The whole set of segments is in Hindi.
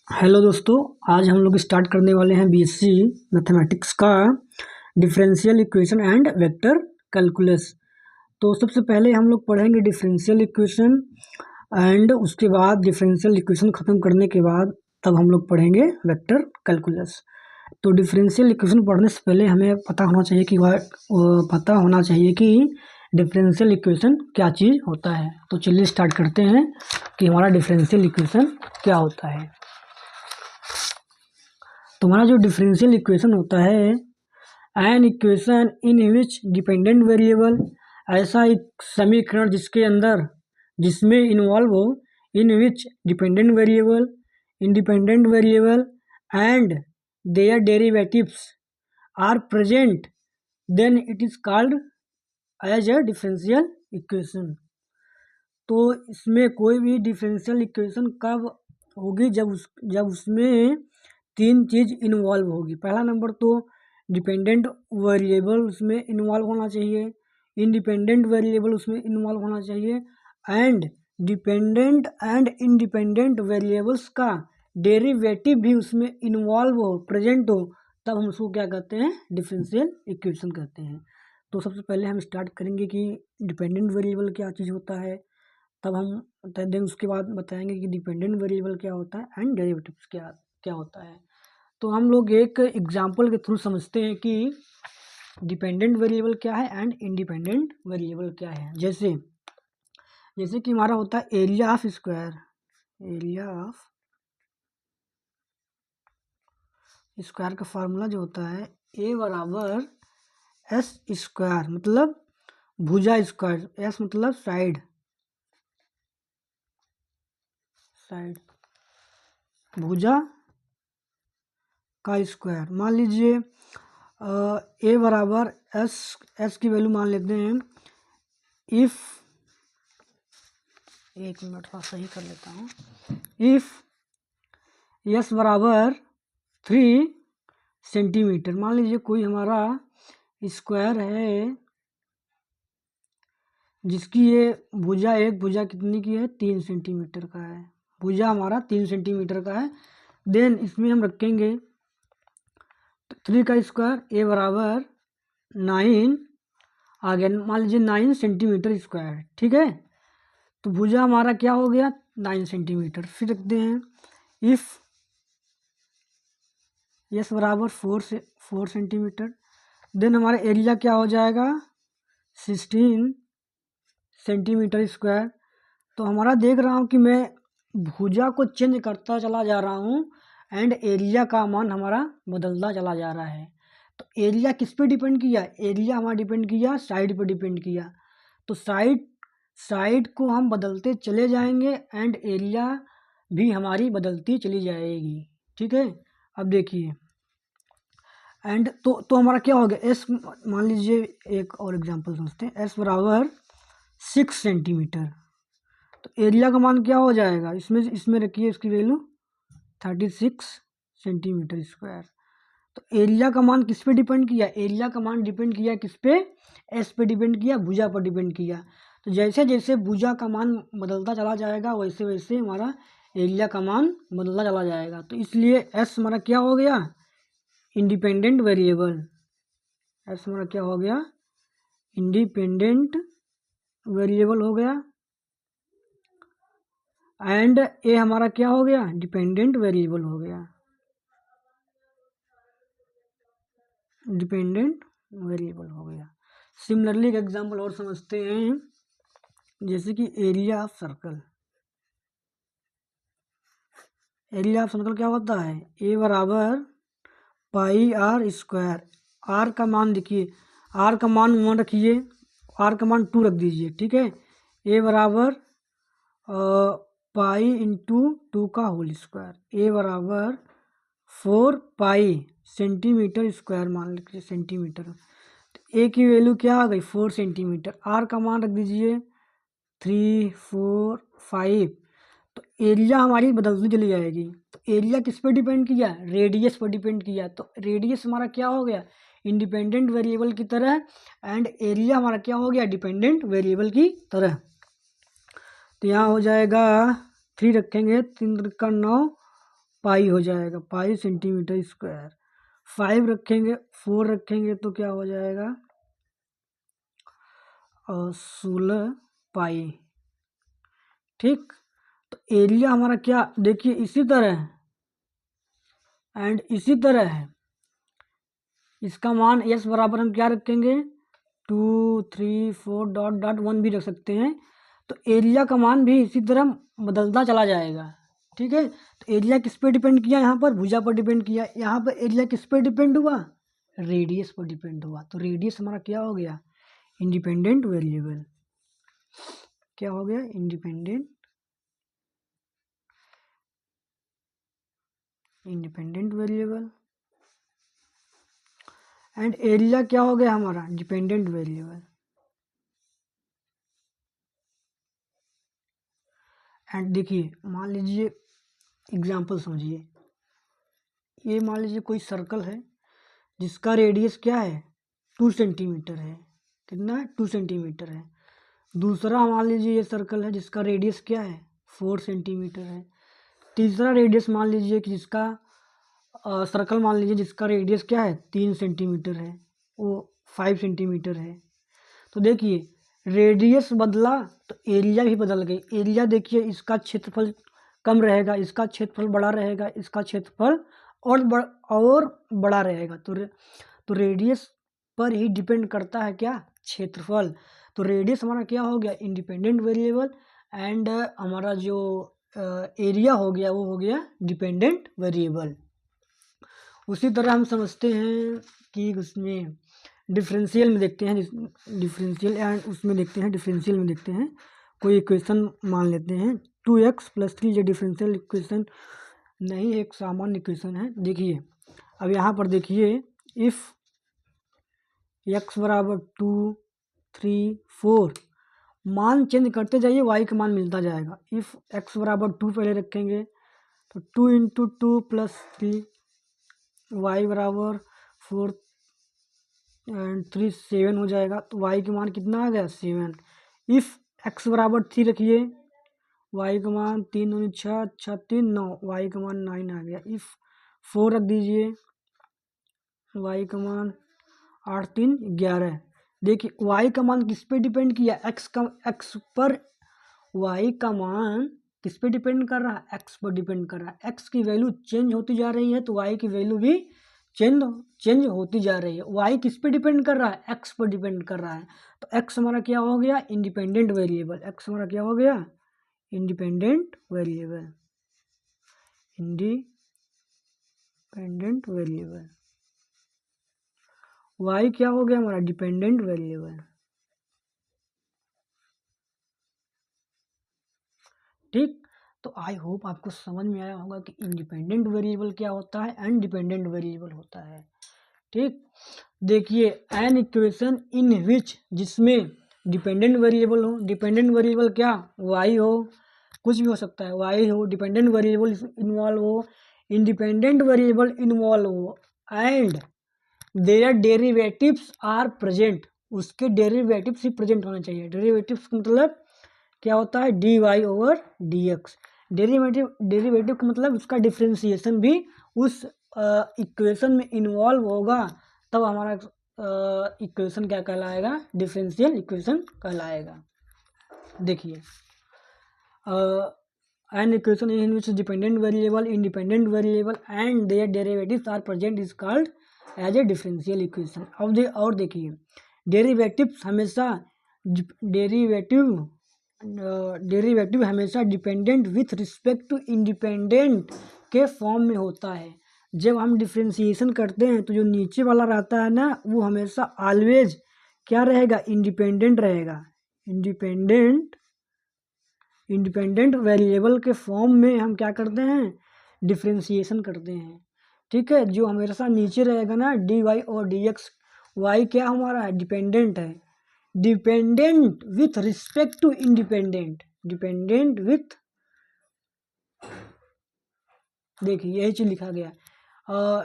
हेलो दोस्तों, आज हम लोग स्टार्ट करने वाले हैं बीएससी मैथमेटिक्स का differential equation and vector calculus. तो सबसे पहले हम लोग पढ़ेंगे डिफरेंशियल इक्वेशन एंड उसके बाद डिफरेंशियल इक्वेशन ख़त्म करने के बाद तब हम लोग पढ़ेंगे वेक्टर कैलकुलस। तो डिफरेंशियल इक्वेशन पढ़ने से पहले हमें पता होना चाहिए कि डिफरेंशियल इक्वेशन क्या चीज़ होता है। तो चलिए स्टार्ट करते हैं कि हमारा डिफरेंशियल इक्वेशन क्या होता है। तो हमारा जो डिफरेंशियल इक्वेशन होता है, an equation in which dependent variable, ऐसा एक समीकरण जिसमें इन्वॉल्व हो in which dependent variable, independent variable and their derivatives are present, then it is called as a differential equation. तो इसमें कोई भी डिफरेंशियल इक्वेशन कब होगी, जब उसमें तीन चीज़ इन्वॉल्व होगी। पहला नंबर तो डिपेंडेंट वेरिएबल उसमें इन्वॉल्व होना चाहिए, इंडिपेंडेंट वेरिएबल उसमें इन्वॉल्व होना चाहिए and dependent and independent variables का डेरिवेटिव भी उसमें इन्वॉल्व हो, प्रेजेंट हो, तब हम उसको क्या कहते हैं, डिफरेंशियल इक्वेशन कहते हैं। तो सबसे पहले हम स्टार्ट करेंगे कि डिपेंडेंट वेरिएबल क्या चीज़ होता है, तब हम देन उसके बाद बताएंगे कि डिपेंडेंट वेरिएबल क्या होता है एंड डेरिवेटिव्स क्या क्या होता है। तो हम लोग एक एग्जांपल के थ्रू समझते हैं कि डिपेंडेंट वेरिएबल क्या है एंड इंडिपेंडेंट वेरिएबल क्या है। जैसे कि हमारा होता है area of square. Area of square का फार्मूला जो होता है ए बराबर एस स्क्वायर, मतलब भुजा स्क्वायर, एस मतलब साइड भुजा का स्क्वायर। मान लीजिए ए बराबर एस की वैल्यू मान लेते हैं, इफ़, एक मिनट थोड़ा सही कर लेता हूँ, इफ़ एस बराबर 3 सेंटीमीटर। मान लीजिए कोई हमारा स्क्वायर है जिसकी ये भुजा कितनी की है, 3 सेंटीमीटर का है। भुजा हमारा 3 सेंटीमीटर का है। देन इसमें हम रखेंगे 3 का स्क्वायर, ए बराबर 9 आ गया। मान लीजिए 9 सेंटीमीटर स्क्वायर, ठीक है। तो भुजा हमारा क्या हो गया, 9 सेंटीमीटर। फिर रखते हैं इफ़ यस बराबर 4 सेंटीमीटर। देन हमारा एरिया क्या हो जाएगा, 16 सेंटीमीटर स्क्वायर। तो हमारा देख रहा हूँ कि मैं भुजा को चेंज करता चला जा रहा हूँ एंड एरिया का मान हमारा बदलता चला जा रहा है। तो एरिया किस पे डिपेंड किया, एरिया हमारा डिपेंड किया साइड पे डिपेंड किया। तो साइड को हम बदलते चले जाएंगे एंड एरिया भी हमारी बदलती चली जाएगी, ठीक है। अब देखिए एंड तो हमारा क्या हो गया, एस, मान लीजिए एक और एग्जांपल समझते हैं, एस बराबर 6 सेंटीमीटर। तो एरिया का मान क्या हो जाएगा, इसमें रखिए इसकी वैल्यू 36 सेंटीमीटर स्क्वायर। तो एरिया का मान किस पे डिपेंड किया, एरिया का मान डिपेंड किया किस पे, एस पे डिपेंड किया, भुजा पर डिपेंड किया। तो जैसे जैसे भुजा का मान बदलता चला जाएगा वैसे वैसे हमारा एरिया का मान बदलता चला जाएगा। तो इसलिए एस हमारा क्या हो गया, इंडिपेंडेंट वेरिएबल। एस हमारा क्या हो गया, इंडिपेंडेंट वेरिएबल हो गया एंड ए हमारा क्या हो गया, डिपेंडेंट वेरिएबल हो गया, डिपेंडेंट वेरिएबल हो गया। सिमिलरली एक एग्जांपल और समझते हैं, जैसे कि area of circle. Area of circle क्या होता है, ए बराबर पाई आर स्क्वायर। आर का मान देखिए, आर का मान 1 रखिए, आर का मान 2 रख दीजिए, ठीक है। ए बराबर पाई इंटू 2 का होल स्क्वायर। ए बराबर 4 पाई सेंटीमीटर स्क्वायर, मान लीजिए सेंटीमीटर। तो ए की वैल्यू क्या आ गई, 4 सेंटीमीटर। आर का मान रख दीजिए 3, 4, 5। तो एरिया हमारी बदलती चली जाएगी। तो एरिया किस पर डिपेंड किया, रेडियस पर डिपेंड किया। तो रेडियस हमारा क्या हो गया, इंडिपेंडेंट वेरिएबल की तरह एंड एरिया हमारा क्या हो गया, डिपेंडेंट वेरिएबल की तरह। तो यहाँ हो जाएगा 3 रखेंगे, 3 का 9 पाई हो जाएगा, पाई सेंटीमीटर स्क्वायर। 5 रखेंगे, 4 रखेंगे तो क्या हो जाएगा, 16 पाई। ठीक, तो एरिया हमारा क्या, देखिए इसी तरह एंड इसी तरह है, इसका मान एस बराबर हम क्या रखेंगे, 2 3 4 डॉट डॉट 1 भी रख सकते हैं। तो एरिया का मान भी इसी तरह बदलता चला जाएगा। ठीक है, तो एरिया किस पे डिपेंड किया, यहाँ पर भुजा पर डिपेंड किया। यहाँ पर एरिया किस पे डिपेंड हुआ, रेडियस पर डिपेंड हुआ। तो रेडियस हमारा क्या हो गया, इंडिपेंडेंट वेरिएबल। क्या हो गया, इंडिपेंडेंट वेरिएबल। एंड एरिया क्या हो गया हमारा, डिपेंडेंट वेरिएबल। एंड देखिए, मान लीजिए एग्जाम्पल समझिए, ये मान लीजिए कोई सर्कल है जिसका रेडियस क्या है, 2 सेंटीमीटर है। कितना है, 2 सेंटीमीटर है। दूसरा मान लीजिए ये सर्कल है जिसका रेडियस क्या है, 4 सेंटीमीटर है। तीसरा रेडियस मान लीजिए कि जिसका सर्कल मान लीजिए जिसका रेडियस क्या है, 3 सेंटीमीटर है, वो 5 सेंटीमीटर है। तो देखिए रेडियस बदला तो एरिया भी बदल गई। एरिया देखिए, इसका क्षेत्रफल कम रहेगा, इसका क्षेत्रफल बड़ा रहेगा, इसका क्षेत्रफल और बड़ा रहेगा। तो रेडियस पर ही डिपेंड करता है क्या, क्षेत्रफल। तो रेडियस हमारा क्या हो गया, इंडिपेंडेंट वेरिएबल। एंड हमारा जो एरिया हो गया वो हो गया डिपेंडेंट वेरिएबल। उसी तरह हम समझते हैं कि उसमें डिफरेंशियल में देखते हैं, डिफरेंशियल एंड उसमें देखते हैं, डिफरेंशियल में देखते हैं। कोई इक्वेशन मान लेते हैं 2x + 3, ये डिफरेंशियल इक्वेशन नहीं, एक सामान्य इक्वेशन है। देखिए अब यहाँ पर देखिए, इफ़ x बराबर 2 3 4, मान चेंज करते जाइए, y का मान मिलता जाएगा। इफ़ x बराबर 2 पहले रखेंगे तो 2 × 2 + 3, y बराबर 4 एंड 3 7 हो जाएगा। तो y का मान कितना आ गया, 7। इफ़ x बराबर 3 रखिए, y का मान 3 दूनी 6, 6 3 9, y का मान 9 आ गया। इफ़ 4 रख दीजिए, y का मान 8 3 11। देखिए y का मान किस पे डिपेंड किया, x पर। y का मान किस पे डिपेंड कर रहा है, x पर डिपेंड कर रहा है। x की वैल्यू चेंज होती जा रही है तो y की वैल्यू भी चेंज होती जा रही है। y किस पे डिपेंड कर रहा है, x पर डिपेंड कर रहा है। तो x हमारा क्या हो गया, इंडिपेंडेंट वेरिएबल। x हमारा क्या हो गया, independent variable, independent variable. y क्या हो गया हमारा, डिपेंडेंट वेरिएबल। ठीक, तो आई होप आपको समझ में आया होगा कि इंडिपेंडेंट वेरिएबल क्या होता है एंड डिपेंडेंट वेरिएबल होता है। ठीक, देखिए एन इक्वेशन इन विच, जिसमें डिपेंडेंट वेरिएबल हो, डिपेंडेंट वेरिएबल क्या, वाई हो, कुछ भी हो सकता है, वाई हो, डिपेंडेंट वेरिएबल इन्वॉल्व हो, इंडिपेंडेंट वेरिएबल इन्वॉल्व हो, and their derivatives are present, उसके डेरिवेटिव्स ही प्रेजेंट होने चाहिए। डेरिवेटिव्स मतलब क्या होता है, dy/dx। डेरिवेटिव का मतलब उसका डिफ्रेंसिएशन भी उस इक्वेशन में इन्वॉल्व होगा, तब हमारा इक्वेशन क्या कहलाएगा, डिफरेंशियल इक्वेशन कहलाएगा। देखिए an equation in which dependent variable, independent variable and their derivatives are present is called as a differential equation। अब और देखिए, डेरिवेटिव्स हमेशा डेरिवेटिव हमेशा dependent with respect to independent के फॉर्म में होता है। जब हम डिफ्रेंसिएशन करते हैं तो जो नीचे वाला रहता है ना, वो हमेशा ऑलवेज क्या रहेगा, इंडिपेंडेंट रहेगा। इंडिपेंडेंट वेरिएबल के फॉर्म में हम क्या करते हैं, डिफ्रेंसिएशन करते हैं। ठीक है, जो हमेशा नीचे रहेगा ना, dy और dx, y क्या हमारा है, डिपेंडेंट है। Dependent with respect to independent, dependent with, देखिए यही चीज लिखा गया,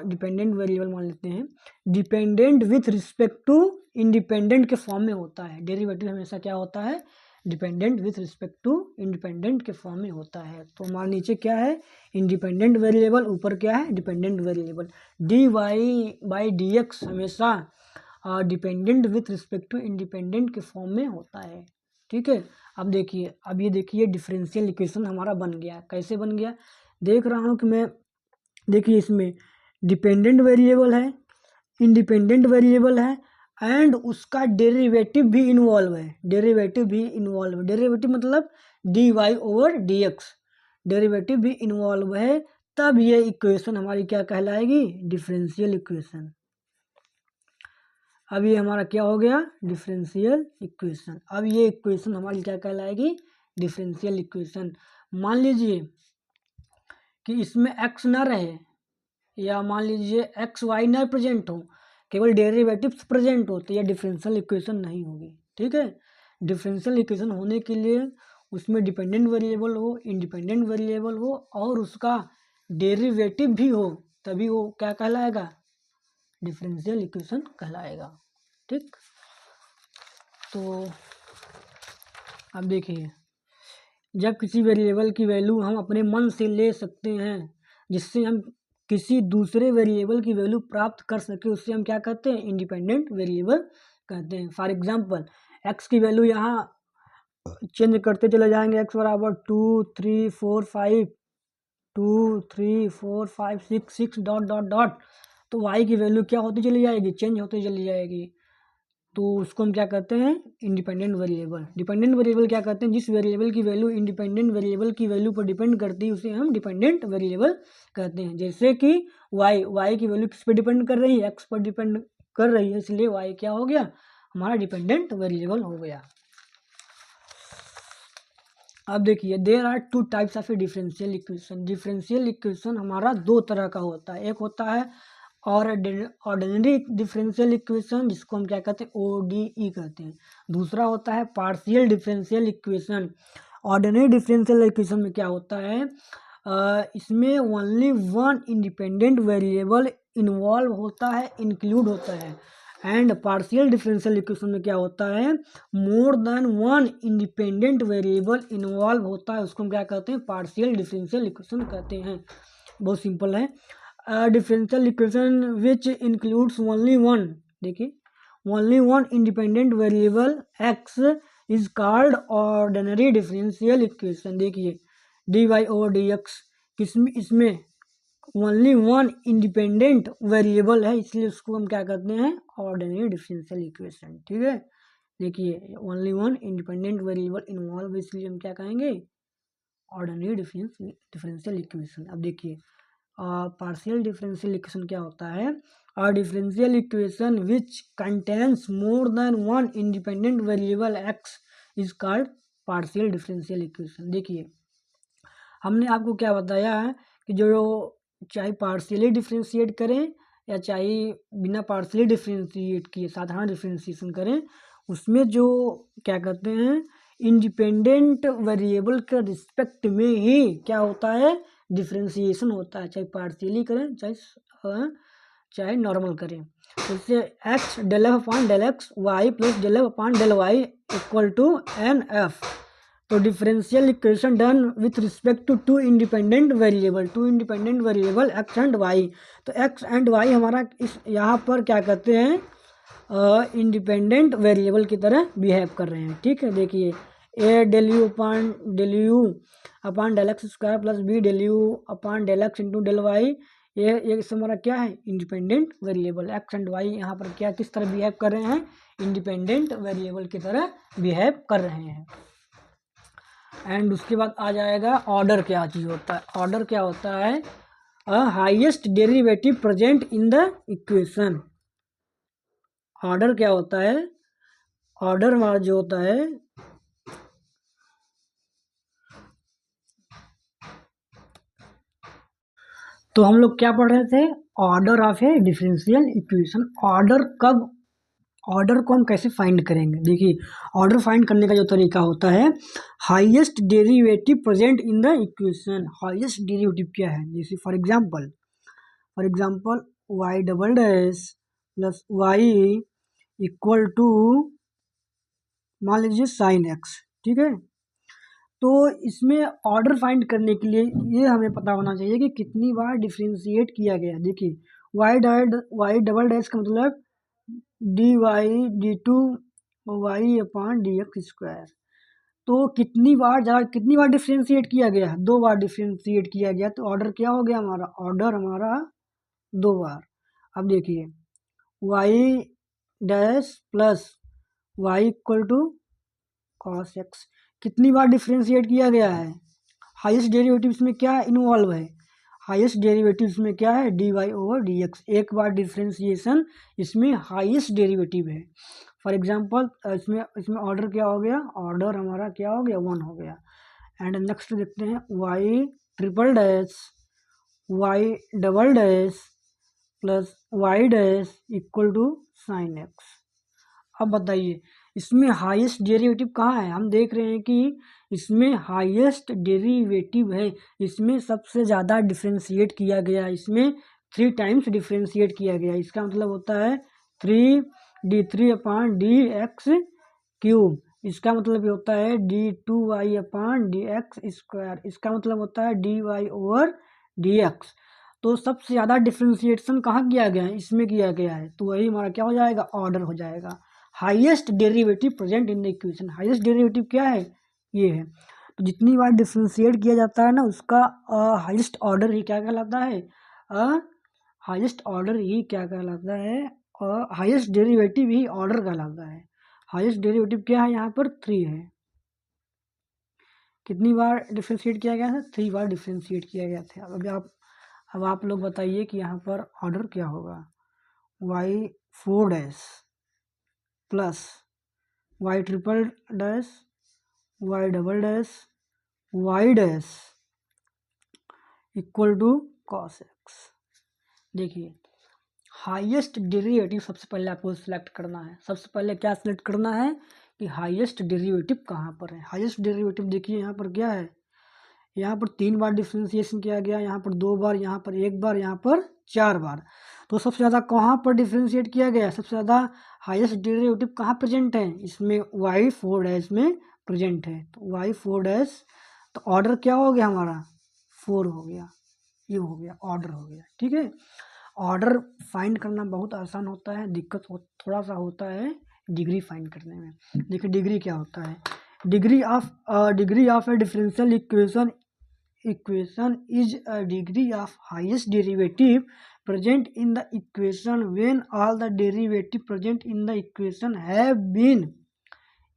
डिपेंडेंट वेरिएबल मान लेते हैं, dependent with respect to independent के फॉर्म में होता है। डेरिवेटिव हमेशा क्या होता है, dependent with respect to independent के फॉर्म में होता है। तो हमारे नीचे क्या है, इंडिपेंडेंट वेरिएबल, ऊपर क्या है, dependent variable. D Y by D X हमेशा dependent with respect to independent के फॉर्म में होता है। ठीक है, अब देखिए, अब ये देखिए डिफरेंशियल इक्वेशन हमारा बन गया। कैसे बन गया, देख रहा हूँ कि मैं, देखिए इसमें डिपेंडेंट वेरिएबल है, इंडिपेंडेंट वेरिएबल है, एंड उसका डेरिवेटिव भी इन्वॉल्व है। डेरिवेटिव भी इन्वॉल्व है, डेरिवेटिव मतलब D Y over D X, derivative भी इन्वॉल्व है। तब ये इक्वेशन हमारी क्या कहलाएगी, डिफरेंशियल इक्वेशन। अब ये हमारा क्या हो गया, डिफरेंशियल इक्वेशन। अब ये इक्वेशन हमारी क्या कहलाएगी, डिफरेंशियल इक्वेशन। मान लीजिए कि इसमें x ना रहे, या मान लीजिए एक्स वाई ना प्रेजेंट हो, केवल डेरिवेटिव्स प्रेजेंट हो, तो यह डिफरेंशियल इक्वेशन नहीं होगी। ठीक है, डिफरेंशियल इक्वेशन होने के लिए उसमें डिपेंडेंट वेरिएबल हो, इंडिपेंडेंट वेरिएबल हो, और उसका डेरिवेटिव भी हो, तभी वो क्या कहलाएगा, डिफरेंशियल इक्वेशन कहलाएगा। ठीक, तो अब देखिए, जब किसी वेरिएबल की वैल्यू हम अपने मन से ले सकते हैं, जिससे हम किसी दूसरे वेरिएबल की वैल्यू प्राप्त कर सके, उससे हम क्या कहते हैं, इंडिपेंडेंट वेरिएबल कहते हैं। फॉर एग्जांपल, एक्स की वैल्यू यहाँ चेंज करते चले जाएंगे, एक्स बराबर 2 3 4 5 2 3 4 5 6 6 डॉट डॉट डॉट, तो वाई की वैल्यू क्या होती चली जाएगी, चेंज होती चली जाएगी। तो उसको हम क्या कहते हैं, इंडिपेंडेंट वेरिएबल। डिपेंडेंट वेरिएबल क्या कहते हैं, जिस वेरिएबल की वैल्यू इंडिपेंडेंट वेरिएबल की वैल्यू पर डिपेंड करती है, उसे हम डिपेंडेंट वेरिएबल कहते हैं। जैसे कि वाई की वैल्यू किस पर डिपेंड कर रही है, एक्स पर डिपेंड कर रही है, इसलिए वाई क्या हो गया, हमारा डिपेंडेंट वेरिएबल हो गया। अब देखिए, there are two types of a differential equation. Differential equation हमारा दो तरह का होता है, एक होता है ऑर्डिनरी डिफरेंशियल इक्वेशन, जिसको हम क्या कहते हैं, ODE कहते हैं। दूसरा होता है partial differential equation. Ordinary differential equation में क्या होता है, इसमें only one independent variable involve होता है, इंक्लूड होता है। एंड पार्शियल डिफरेंशियल इक्वेशन में क्या होता है, more than one independent variable involve होता है, उसको हम क्या कहते हैं, पार्शियल डिफरेंशियल इक्वेशन कहते हैं। बहुत सिंपल है। Differential equation which includes only one, देखिए, only one independent variable X is called ordinary differential equation. देखिए, D Y over D X, इसमें ओनली वन इंडिपेंडेंट वेरिएबल है, इसलिए उसको हम क्या कहते हैं, ऑर्डिनरी डिफरेंशियल इक्वेशन। ठीक है, देखिए, only one independent variable involve, इसलिए हम क्या कहेंगे, ऑर्डिनरी डिफरेंशियल इक्वेशन। अब देखिए, पार्शियल डिफरेंशियल इक्वेशन क्या होता है, a differential equation which contains more than one independent variable X is called partial differential equation. देखिए, हमने आपको क्या बताया है कि जो चाहे पार्शियली डिफरेंशिएट करें या चाहे बिना पार्शियली डिफरेंशिएट किए साधारण डिफरेंशिएशन करें, उसमें जो क्या कहते हैं, इंडिपेंडेंट वेरिएबल के रिस्पेक्ट में ही क्या होता है, डिफरेंशिएशन होता है, चाहे पार्शियली करें चाहे नॉर्मल करें। तो इससे X del F upon del X Y plus del F upon del Y equal to N F. तो differential equation done with respect to two independent variable X and Y. तो एक्स एंड वाई हमारा इस यहाँ पर क्या कहते हैं, इंडिपेंडेंट वेरिएबल की तरह बिहेव कर रहे हैं। ठीक है, देखिए, A del U upon del X square plus B del U upon del X into del Y, ये हमारा क्या है, independent variable. X and Y यहाँ पर क्या किस तरह बिहेव कर रहे हैं, इंडिपेंडेंट वेरिएबल की तरह बिहेव कर रहे हैं। एंड उसके बाद आ जाएगा ऑर्डर क्या चीज़ होता है। ऑर्डर क्या होता है, highest derivative present in the equation. Order क्या होता है, ऑर्डर हमारा जो होता है, तो हम लोग क्या पढ़ रहे थे, order of a differential equation. Order को हम कैसे फाइंड करेंगे, देखिए, ऑर्डर फाइंड करने का जो तरीका होता है, highest derivative present in the equation. Highest derivative क्या है, जैसे for example Y double dash plus Y equal to मान लीजिए साइन एक्स। ठीक है। तो इसमें ऑर्डर फाइंड करने के लिए ये हमें पता होना चाहिए कि कितनी बार डिफ्रेंशिएट किया गया। देखिए वाई डबल डैश का मतलब D Y D two Y upon D X square. तो कितनी बार डिफ्रेंशिएट किया गया, 2 बार डिफ्रेंशिएट किया गया, तो ऑर्डर क्या हो गया हमारा, ऑर्डर हमारा 2 बार। अब देखिए Y dash plus Y equal to cos X, कितनी बार डिफ्रेंशिएट किया गया है, हाईएस्ट डेरिवेटिव इसमें क्या इन्वॉल्व है, हाईएस्ट डेरिवेटिव इसमें क्या है, D Y over D X. एक बार डिफ्रेंशिएशन इसमें हाईएस्ट डेरिवेटिव है। फॉर एग्जांपल इसमें ऑर्डर क्या हो गया, ऑर्डर हमारा क्या हो गया, 1 हो गया। एंड नेक्स्ट देखते हैं Y triple dash Y double dash plus Y dash equal to sine X. अब बताइए इसमें हाईएस्ट डेरिवेटिव कहाँ है, हम देख रहे हैं कि इसमें हाईएस्ट डेरिवेटिव है, इसमें सबसे ज़्यादा डिफ्रेंशिएट किया गया, इसमें 3 टाइम्स डिफ्रेंशिएट किया गया। इसका मतलब होता है 3d3 upon D x cube. इसका मतलब ये होता है d2y upon D X square. इसका मतलब होता है dy ओवर dx। तो सबसे ज़्यादा डिफ्रेंशिएशन कहाँ किया गया है, इसमें किया गया है, तो वही हमारा क्या हो जाएगा, ऑर्डर हो जाएगा। Highest derivative present in the equation, highest derivative क्या है, ये है। तो जितनी बार डिफ्रेंशिएट किया जाता है ना उसका हाईएस्ट ऑर्डर ही क्या कहलाता है, हाईएस्ट ऑर्डर ही क्या कहलाता है, और हाईएस्ट डेरिवेटिव ही ऑर्डर कहलाता है। हाईएस्ट डेरिवेटिव क्या है, यहाँ पर 3 है। कितनी बार डिफ्रेंशिएट किया गया था, 3 बार डिफ्रेंशिएट किया गया था। अब आप लोग बताइए कि यहाँ पर ऑर्डर क्या होगा, Y 4 dash plus Y triple dash Y double dash Y dash equal to cos X. देखिए हाईएस्ट डेरिवेटिव सबसे पहले आपको सिलेक्ट करना है। सबसे पहले क्या सिलेक्ट करना है कि हाईएस्ट डेरिवेटिव कहाँ पर है। हाईएस्ट डेरिवेटिव देखिए यहाँ पर क्या है, यहाँ पर 3 बार डिफ्रेंशिएशन किया गया, यहाँ पर 2 बार, यहाँ पर 1 बार, यहाँ पर 4 बार। तो सबसे ज़्यादा कहाँ पर डिफ्रेंशिएट किया गया, सबसे ज़्यादा हाईएस्ट डेरिवेटिव कहाँ प्रेजेंट है, इसमें वाई 4 डैश में प्रेजेंट है। तो वाई 4 डैश, तो ऑर्डर क्या हो गया हमारा, 4 हो गया, ये हो गया ऑर्डर हो गया। ठीक है, ऑर्डर फाइंड करना बहुत आसान होता है, दिक्कत थोड़ा सा होता है डिग्री फाइंड करने में। देखिए डिग्री क्या होता है, degree of a differential equation is a degree of highest derivative present in the equation when all the derivative present in the equation have been,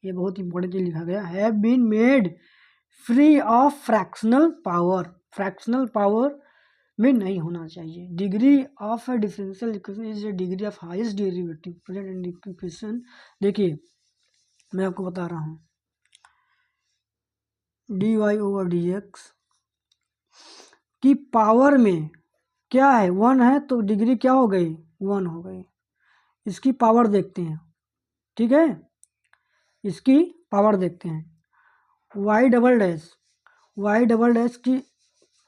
ये बहुत इंपॉर्टेंट चीज लिखा गया, have been made free of fractional power, fractional power में नहीं होना चाहिए। Degree of a differential equation is a degree of highest derivative present in the equation. देखिए मैं आपको बता रहा हूँ, D Y over D X की पावर में क्या है, 1 है, तो डिग्री क्या हो गई, 1 हो गई। इसकी पावर देखते हैं, ठीक है, इसकी पावर देखते हैं। वाई डबल डैश की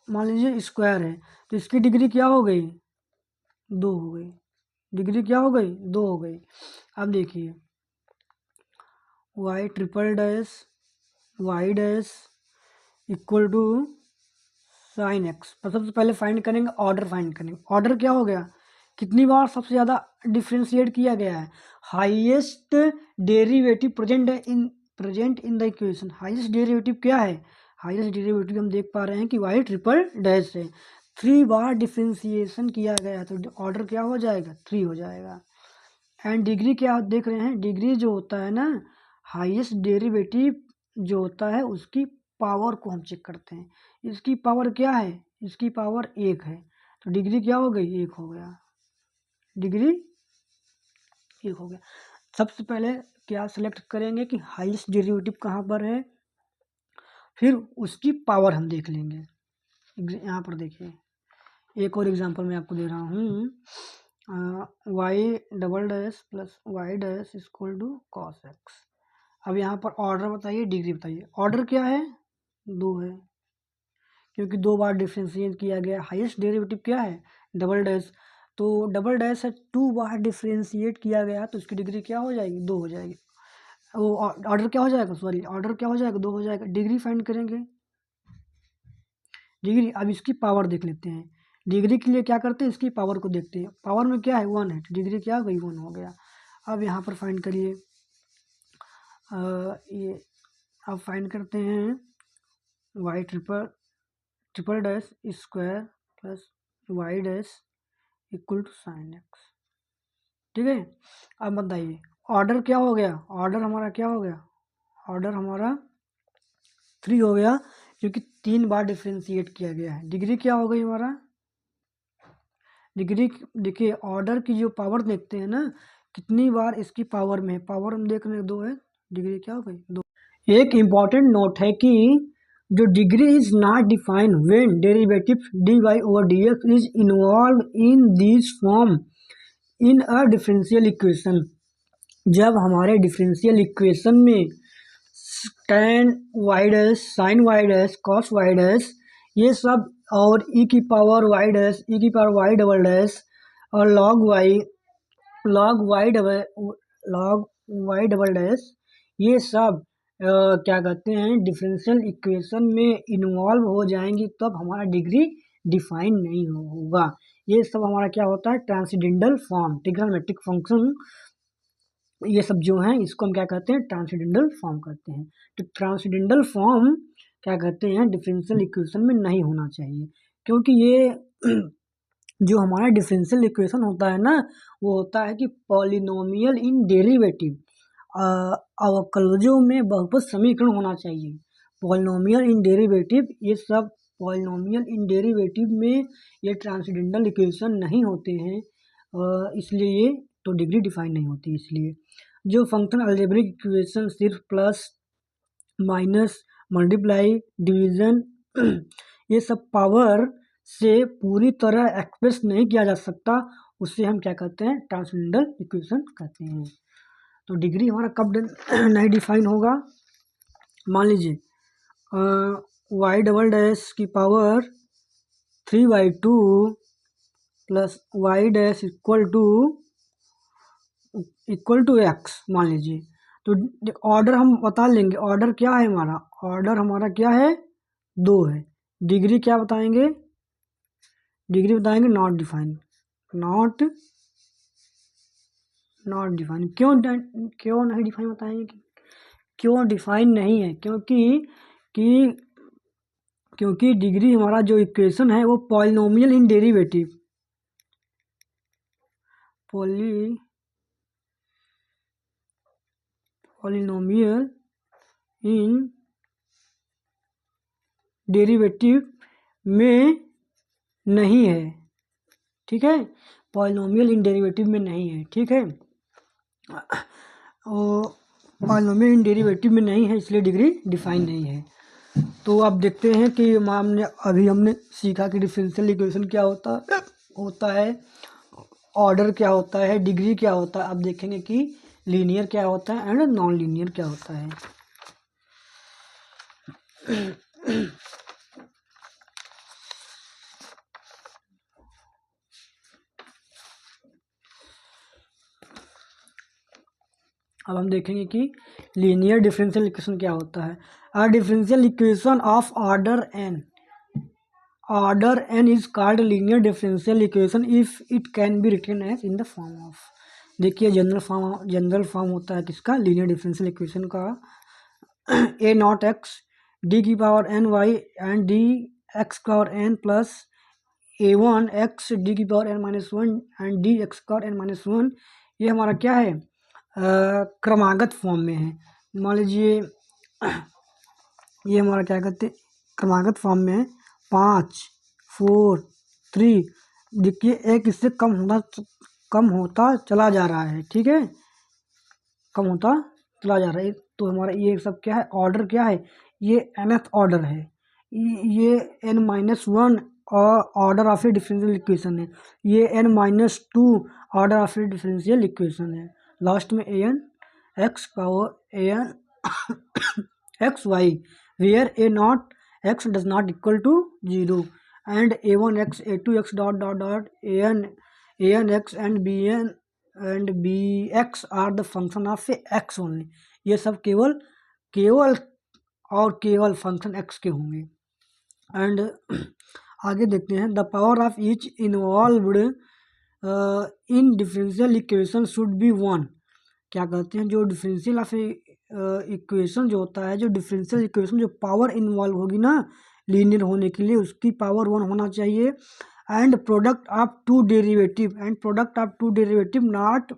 मान लीजिए स्क्वायर है, तो इसकी डिग्री क्या हो गई, 2 हो गई। डिग्री क्या हो गई, 2 हो गई। अब देखिए Y triple dash Y dash equal to sine X. सबसे पहले फाइंड करेंगे, ऑर्डर फाइंड करेंगे। ऑर्डर क्या हो गया, कितनी बार सबसे ज़्यादा डिफ्रेंशिएट किया गया है, highest derivative present in the equation. Highest derivative क्या है, हाईएस्ट डेरिवेटिव हम देख पा रहे हैं कि वाई ट्रिपल डैश है। 3 बार डिफ्रेंशिएशन किया गया तो ऑर्डर क्या हो जाएगा, 3 हो जाएगा। एंड डिग्री क्या देख रहे हैं, डिग्री जो होता है ना, हाईएस्ट डेरिवेटिव जो होता है उसकी पावर को हम चेक करते हैं। इसकी पावर क्या है, इसकी पावर 1 है, तो डिग्री क्या हो गई, 1 हो गया, डिग्री 1 हो गया। सबसे पहले क्या सिलेक्ट करेंगे कि हाईएस्ट डेरिवेटिव कहाँ पर है, फिर उसकी पावर हम देख लेंगे। यहाँ पर देखिए एक और एग्जांपल मैं आपको दे रहा हूँ, Y double dash plus Y dash equal to cos X. अब यहाँ पर ऑर्डर बताइए, डिग्री बताइए। ऑर्डर क्या है, 2 है, क्योंकि 2 बार डिफ्रेंशिएट किया गया। हाईएस्ट डेरिवेटिव क्या है, डबल डैश, तो डबल डैश है 2 बार डिफ्रेंशिएट किया गया तो उसकी डिग्री क्या हो जाएगी, 2 हो जाएगी। वो ऑर्डर क्या हो जाएगा, सॉरी ऑर्डर क्या हो जाएगा, 2 हो जाएगा। डिग्री फाइंड करेंगे, डिग्री। अब इसकी पावर देख लेते हैं। डिग्री के लिए क्या करते हैं, इसकी पावर को देखते हैं। पावर में क्या है, 1 है, तो डिग्री क्या हो गई, 1 हो गया। अब यहाँ पर फाइंड करिए, ये अब फाइंड करते हैं Y triple dash square plus Y dash equal to sine X. ठीक है, अब बताइए ऑर्डर क्या हो गया, ऑर्डर हमारा क्या हो गया, ऑर्डर हमारा 3 हो गया, क्योंकि 3 बार डिफ्रेंशिएट किया गया है। डिग्री क्या हो गई हमारा, डिग्री देखिए ऑर्डर की जो पावर देखते हैं ना, कितनी बार इसकी पावर में, पावर हम देख रहे हैं 2 है, डिग्री क्या हो गई, 2। एक इम्पॉर्टेंट नोट है कि जो degree is not defined when derivative D Y over D X is involve in this form in a differential equation. जब हमारे डिफरेंशियल इक्वेशन में tan Y dash, sine Y dash, cos Y dash, ये सब, और ई की पावर वाई डैश, ई की पावर वाई डबल डैश, और लॉग वाई डबल डैश, ये सब क्या कहते हैं, डिफरेंशियल इक्वेशन में इन्वॉल्व हो जाएंगी, तब हमारा डिग्री डिफाइन नहीं होगा। ये सब हमारा क्या होता है, ट्रांसेंडेंटल फॉर्म, ट्रिग्नोमेट्रिक फंक्शन, ये सब जो हैं इसको हम क्या कहते हैं, ट्रांसेंडेंटल फॉर्म कहते हैं। तो ट्रांसेंडेंटल फॉर्म क्या कहते हैं, डिफरेंशियल इक्वेशन में नहीं होना चाहिए, क्योंकि ये जो हमारा डिफरेंशियल इक्वेशन होता है ना, वो होता है कि पॉलिनोमियल इन डेरिवेटिव, अवकलजों में बहुपद समीकरण होना चाहिए। पॉलिनोमियल इन डेरिवेटिव, ये सब पॉलिनोमियल इन डेरिवेटिव में ये ट्रांसेंडेंटल इक्वेशन नहीं होते हैं, इसलिए ये तो डिग्री डिफाइन नहीं होती। इसलिए जो फंक्शन अलजेब्रिक इक्वेशन सिर्फ प्लस माइनस मल्टीप्लाई डिवीजन ये सब पावर से पूरी तरह एक्सप्रेस नहीं किया जा सकता, उससे हम क्या कहते हैं, ट्रांसेंडेंटल इक्वेशन कहते हैं। तो डिग्री हमारा कब नहीं डिफाइन होगा, मान लीजिए वाई डबल डैश की power 3/2 plus Y dash equal to X मान लीजिए, तो ऑर्डर हम बता लेंगे, ऑर्डर क्या है हमारा, ऑर्डर हमारा क्या है, 2 है। डिग्री क्या बताएंगे, डिग्री बताएंगे नॉट डिफाइन, नॉट डिफाइन। क्यों नहीं डिफाइन बताएंगे, क्यों डिफाइन नहीं है, क्योंकि डिग्री हमारा जो इक्वेशन है वो पॉलिनोमियल इन डेरिवेटिव, पॉलिनोमियल इन डेरिवेटिव में नहीं है। ठीक है, पॉलिनोमियल इन डेरिवेटिव में नहीं है। ठीक है, पॉलिनोमियल इन डेरिवेटिव में नहीं है, इसलिए डिग्री डिफाइन नहीं है। तो आप देखते हैं कि हमने सीखा कि डिफरेंशियल इक्वेशन क्या होता है, ऑर्डर क्या होता है, डिग्री क्या होता है। अब देखेंगे कि लीनियर क्या होता है एंड नॉन लीनियर क्या होता है। अब हम देखेंगे कि लीनियर डिफरेंशियल इक्वेशन क्या होता है। A differential equation of order n is called linear differential equation if it can be written as in the form of, देखिए जनरल फॉर्म होता है किसका, लीनियर डिफरेंशियल इक्वेशन का, a नॉट एक्स डी की power n Y and D X power n plus a1 x D की power n-1 and D X power n-1, ये हमारा क्या है, क्रमागत फॉर्म में है। मान लीजिए ये हमारा क्या कहते हैं, क्रमागत फॉर्म में है, 5 4 3, देखिए एक इससे कम होता चला जा रहा है। ठीक है, कम होता चला जा रहा है, तो हमारा ये सब क्या है, ऑर्डर क्या है, ये nth ऑर्डर है, ये n-1 और order of a differential equation है, ये n-2 order of a differential equation है। लास्ट में an x power an x y where a not x does not equal to 0 and a1 x a2 x dot dot dot an x and bn and bx are the function of a x only, ये सब केवल केवल और केवल फंक्शन एक्स के होंगे। एंड आगे देखते हैं, the power of each involved in differential equation should be one. क्या कहते हैं, जो डिफरेंशियल ऑफ इक्वेशन जो होता है, जो डिफरेंशियल इक्वेशन जो पावर इन्वॉल्व होगी ना लीनियर होने के लिए, उसकी पावर वन होना चाहिए। And product of two derivative not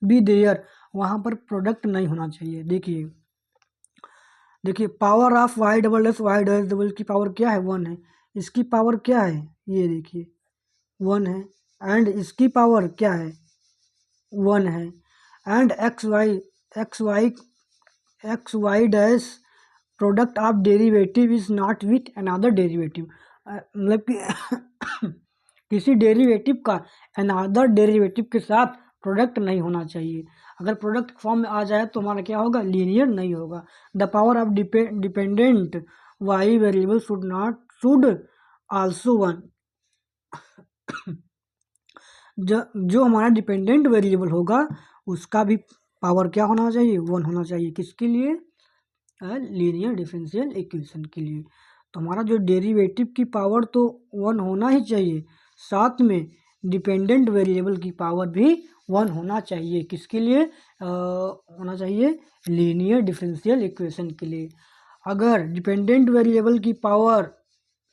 be there, वहाँ पर प्रोडक्ट नहीं होना चाहिए। देखिए power of Y double double की पावर क्या है, वन है। इसकी पावर क्या है, ये देखिए वन है। एंड इसकी पावर क्या है, वन है। And X Y dash product of derivative is not with another derivative, मतलब कि किसी डेरिवेटिव का अनदर डेरिवेटिव के साथ प्रोडक्ट नहीं होना चाहिए। अगर प्रोडक्ट फॉर्म में आ जाए तो हमारा क्या होगा, लीनियर नहीं होगा। The power of dependent Y variable should also one, जो हमारा डिपेंडेंट वेरिएबल होगा उसका भी पावर क्या होना चाहिए, वन होना चाहिए। किसके लिए, लीनियर डिफरेंशियल इक्वेशन के लिए। तो हमारा जो डेरिवेटिव की पावर तो वन होना ही चाहिए, साथ में डिपेंडेंट वेरिएबल की पावर भी वन होना चाहिए। किसके लिए होना चाहिए, लीनियर डिफरेंशियल इक्वेशन के लिए। अगर डिपेंडेंट वेरिएबल की पावर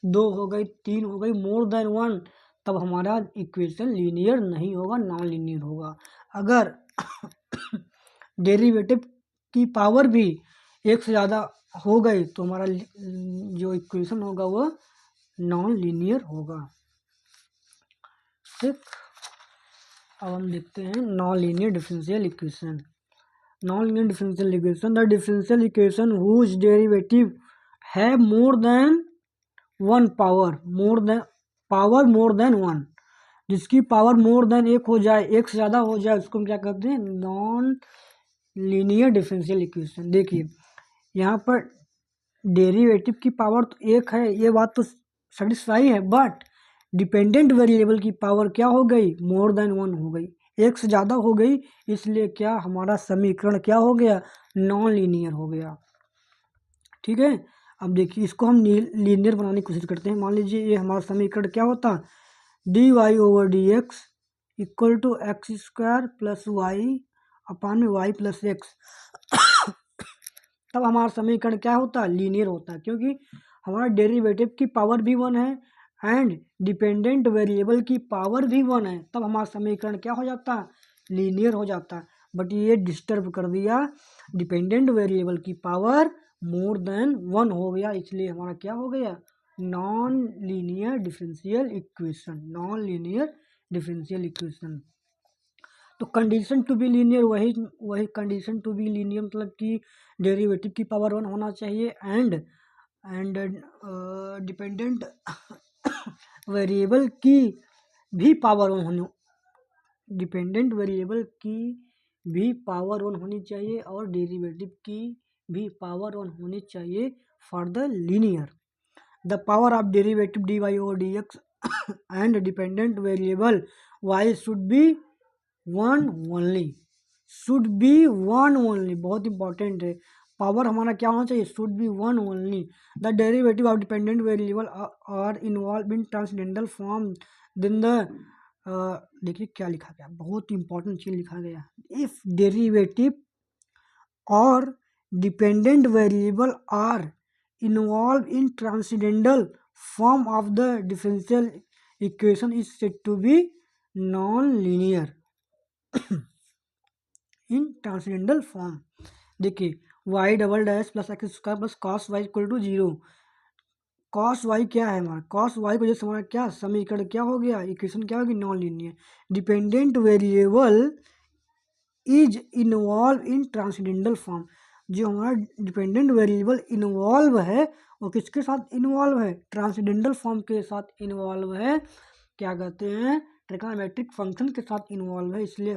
2 हो गई, 3 हो गई, मोर देन वन, तब हमारा इक्वेशन लीनियर नहीं होगा, नॉन लीनियर होगा। अगर डेरिवेटिव की पावर भी एक से ज़्यादा हो गई तो हमारा जो इक्वेशन होगा वो नॉन लीनियर होगा। ठीक, अब हम देखते हैं non linear differential equation. Non linear differential equation, the differential equation whose derivative है more than one power more than one, जिसकी पावर मोर देन एक हो जाए, एक से ज़्यादा हो जाए, उसको हम क्या कहते हैं, नॉन लीनियर डिफरेंशियल इक्वेशन। देखिए यहाँ पर डेरिवेटिव की पावर तो एक है, ये बात तो सेटिस्फाई है, बट डिपेंडेंट वेरिएबल की पावर क्या हो गई, मोर देन वन हो गई, एक से ज़्यादा हो गई, इसलिए क्या हमारा समीकरण क्या हो गया, नॉन लीनियर हो गया। ठीक है, अब देखिए इसको हम लीनियर बनाने की कोशिश करते हैं। मान लीजिए ये हमारा समीकरण क्या होता, D Y over D X equal to X square plus Y upon में वाई प्लस एक्स। तब हमारा समीकरण क्या होता है, लीनियर होता है, क्योंकि हमारा डेरिवेटिव की पावर भी वन है एंड डिपेंडेंट वेरिएबल की पावर भी वन है, तब हमारा समीकरण क्या हो जाता है, लीनियर हो जाता है। बट ये डिस्टर्ब कर दिया, डिपेंडेंट वेरिएबल की पावर मोर देन वन हो गया, इसलिए हमारा क्या हो गया, non linear differential equation. Non linear differential equation. तो कंडीशन टू बी लीनियर, वही कंडीशन टू बी लीनियर मतलब कि डेरिवेटिव की पावर वन होना चाहिए एंड डिपेंडेंट वेरिएबल की भी पावर वन होनी, डिपेंडेंट वेरिएबल की भी पावर वन होनी चाहिए और डेरिवेटिव की भी पावर वन होनी चाहिए for the linear. The power of derivative D Y over D X and dependent variable Y should be one only, should be one only, बहुत इंपॉर्टेंट है। पावर हमारा क्या होना चाहिए, should be one only. The derivative of dependent variable are involve in transcendental form, then the देखिए क्या लिखा गया, बहुत इंपॉर्टेंट चीज लिखा गया, इफ डेरिवेटिव और dependent variable are involve in transcendental form of the differential equation is said to be non linear in transcendental form. देखिए Y double dash plus X square plus cos Y equal to zero, cos Y क्या है हमारा, कॉस वाई को जैसे हमारा क्या समीकरण क्या हो गया, इक्वेशन क्या होगी, non linear. Dependent variable is involve in transcendental form, जो हमारा डिपेंडेंट वेरिएबल इन्वॉल्व है वो किसके साथ इन्वॉल्व है, ट्रांसेंडेंटल फॉर्म के साथ इन्वॉल्व है, क्या कहते हैं, ट्रिग्नोमेट्रिक फंक्शन के साथ इन्वॉल्व है, इसलिए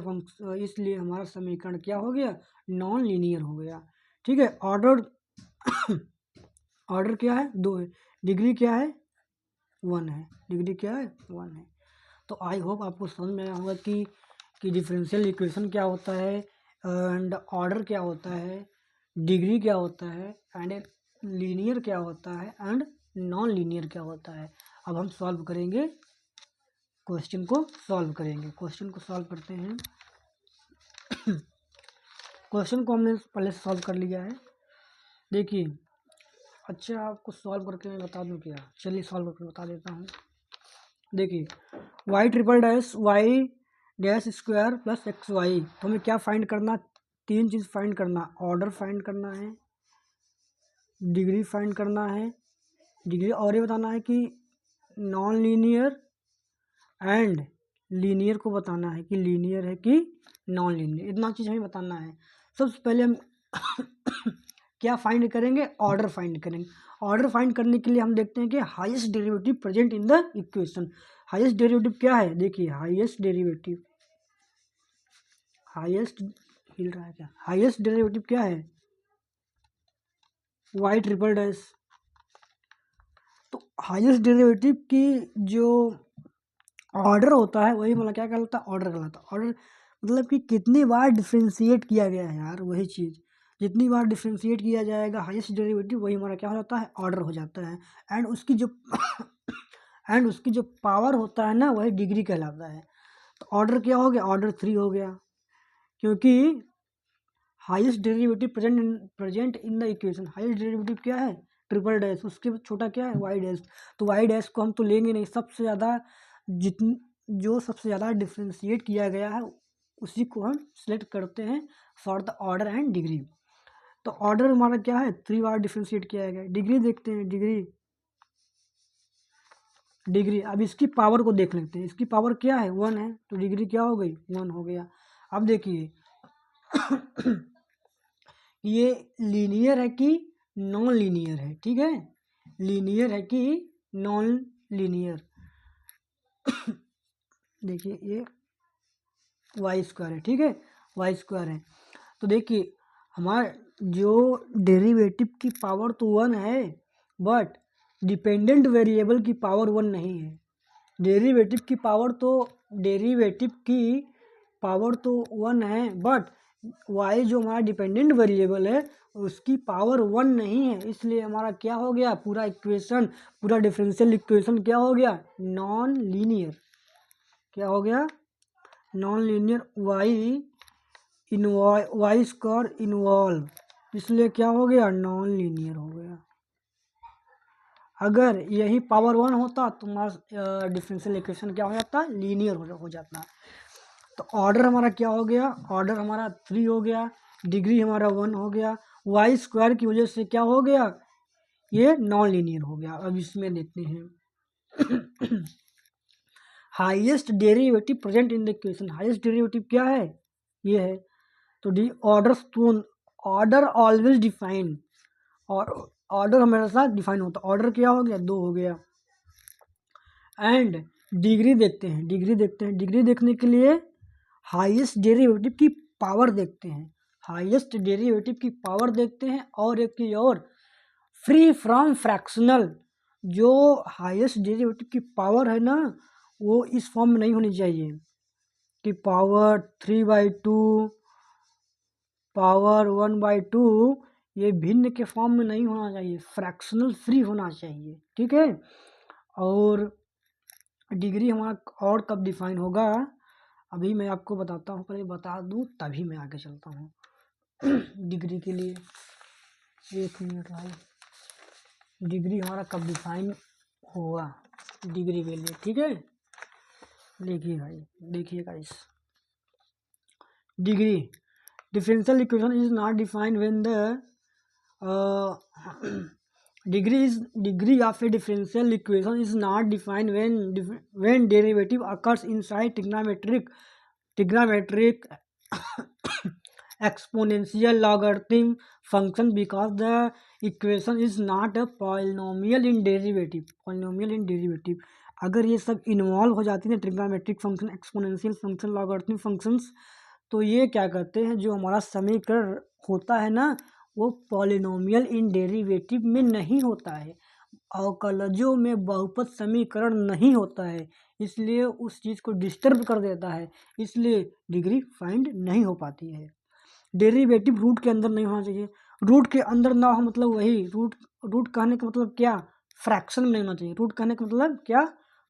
हमारा समीकरण क्या हो गया, नॉन लीनियर हो गया। ठीक है, ऑर्डर ऑर्डर क्या है, दो है, डिग्री क्या है, वन है, डिग्री क्या है, वन है। तो आई होप आपको समझ में आया होगा कि डिफरेंशियल इक्वेशन क्या होता है एंड ऑर्डर क्या होता है, डिग्री क्या होता है, एंड लीनियर क्या होता है, एंड नॉन लीनियर क्या होता है। अब हम सॉल्व करेंगे, क्वेश्चन को सॉल्व करेंगे। क्वेश्चन को सॉल्व करते हैं। क्वेश्चन को हमने पहले से सॉल्व कर लिया है। देखिए, अच्छा आपको सॉल्व करके मैं बता दूं क्या? चलिए सॉल्व करके बता देता हूँ। देखिए, Y triple dash Y dash square plus X Y, तो हमें क्या फाइंड करना? तीन चीज़ फाइंड करना। ऑर्डर फाइंड करना है, डिग्री फाइंड करना है, डिग्री और ये बताना है कि नॉन लीनियर एंड लीनियर को बताना है कि लीनियर है कि नॉन लीनियर, इतना चीज़ हमें बताना है। सबसे पहले हम क्या फाइंड करेंगे? ऑर्डर फाइंड करेंगे। ऑर्डर फाइंड करने के लिए हम देखते हैं कि highest derivative present in the equation. Highest derivative क्या है? देखिए, हाईएस्ट डेरिवेटिव, हाईएस्ट हिल रहा है क्या? हाईएस्ट डेरिवेटिव क्या है? Y triple dash. तो हाईएस्ट डेरिवेटिव की जो ऑर्डर होता है वही मतलब क्या कहलाता है? ऑर्डर कहलाता है। ऑर्डर मतलब कि कितनी बार डिफ्रेंशिएट किया गया है यार, वही चीज़। जितनी बार डिफ्रेंशिएट किया जाएगा हाईएस्ट डेरिवेटिव, वही हमारा क्या हो जाता है? ऑर्डर हो जाता है। एंड उसकी जो एंड उसकी जो पावर होता है ना, वही डिग्री कहलाता है। तो ऑर्डर क्या हो गया? ऑर्डर 3 हो गया, क्योंकि highest derivative present in the equation. Highest derivative क्या है? Triple dash. उसके बाद छोटा क्या है? Y dash. तो वाई डैश को हम तो लेंगे नहीं, सबसे ज़्यादा जो सबसे ज़्यादा डिफ्रेंशिएट किया गया है उसी को हम सिलेक्ट करते हैं for the order and degree. तो ऑर्डर हमारा क्या है? 3 बार डिफ्रेंशिएट किया गया है। डिग्री देखते हैं, डिग्री अब इसकी पावर को देख लेते हैं। इसकी पावर क्या है? 1 है, तो डिग्री क्या हो गई? 1 हो गया। अब देखिए ये लीनियर है कि नॉन लीनियर है, ठीक है? लीनियर है कि नॉन लीनियर। देखिए, ये वाई स्क्वायर है, ठीक है? वाई स्क्वायर है। तो देखिए, हमारे जो डेरिवेटिव की पावर तो 1 है, बट डिपेंडेंट वेरिएबल की पावर 1 नहीं है। डेरिवेटिव की पावर तो 1 है, बट वाई जो हमारा डिपेंडेंट वेरिएबल है उसकी पावर 1 नहीं है। इसलिए हमारा क्या हो गया? पूरा इक्वेशन, पूरा डिफरेंशियल इक्वेशन क्या हो गया? Non linear. क्या हो गया? Non linear. Y square involve, इसलिए क्या हो गया? नॉन लीनियर हो गया। अगर यही पावर 1 होता तो हमारा डिफरेंशियल इक्वेशन क्या हो जाता? लीनियर हो जाता। तो ऑर्डर हमारा क्या हो गया? ऑर्डर हमारा 3 हो गया, डिग्री हमारा 1 हो गया। वाई स्क्वायर की वजह से क्या हो गया? ये नॉन लीनियर हो गया। अब इसमें देखते हैं highest derivative present in the equation. Highest derivative क्या है? ये है। तो डी ऑर्डर ऑलवेज डिफाइन, और ऑर्डर हमेशा डिफाइन होता है। ऑर्डर क्या हो गया? 2 हो गया। एंड डिग्री देखते हैं, डिग्री देखने के लिए हाईएस्ट डेरिवेटिव की पावर देखते हैं। हाईएस्ट डेरिवेटिव की पावर देखते हैं, और एक की और फ्री फ्रॉम फ्रैक्शनल। जो हाईएस्ट डेरिवेटिव की पावर है ना, वो इस फॉर्म में नहीं होनी चाहिए कि पावर 3/2, पावर 1/2, ये भिन्न के फॉर्म में नहीं होना चाहिए, फ्रैक्शनल फ्री होना चाहिए, ठीक है? और डिग्री हमारा और कब डिफाइन होगा, अभी मैं आपको बताता हूँ, पहले बता दूँ तभी मैं आगे चलता हूँ। डिग्री के लिए 1 मिनट भाई। डिग्री हमारा कब डिफाइन होगा डिग्री के लिए, ठीक है? देखिए भाई, देखिए guys, degree differential equation is not defined when the degree of a differential equation is not defined when derivative occurs inside trigonometric exponential logarithm function, because the equation is not a polynomial in derivative। अगर ये सब इन्वॉल्व हो जाती है trigonometric function, exponential function, logarithmic functions, तो ये क्या करते हैं? जो हमारा समीकरण होता है ना, वो पॉलिनोमियल इन डेरिवेटिव में नहीं होता है, अवकलजों में बहुपद समीकरण नहीं होता है, इसलिए उस चीज़ को डिस्टर्ब कर देता है, इसलिए डिग्री फाइंड नहीं हो पाती है। डेरिवेटिव रूट के अंदर नहीं होना चाहिए। रूट के अंदर ना हो मतलब वही रूट कहने का मतलब क्या, फ्रैक्शन में नहीं होना चाहिए। रूट कहने का मतलब क्या,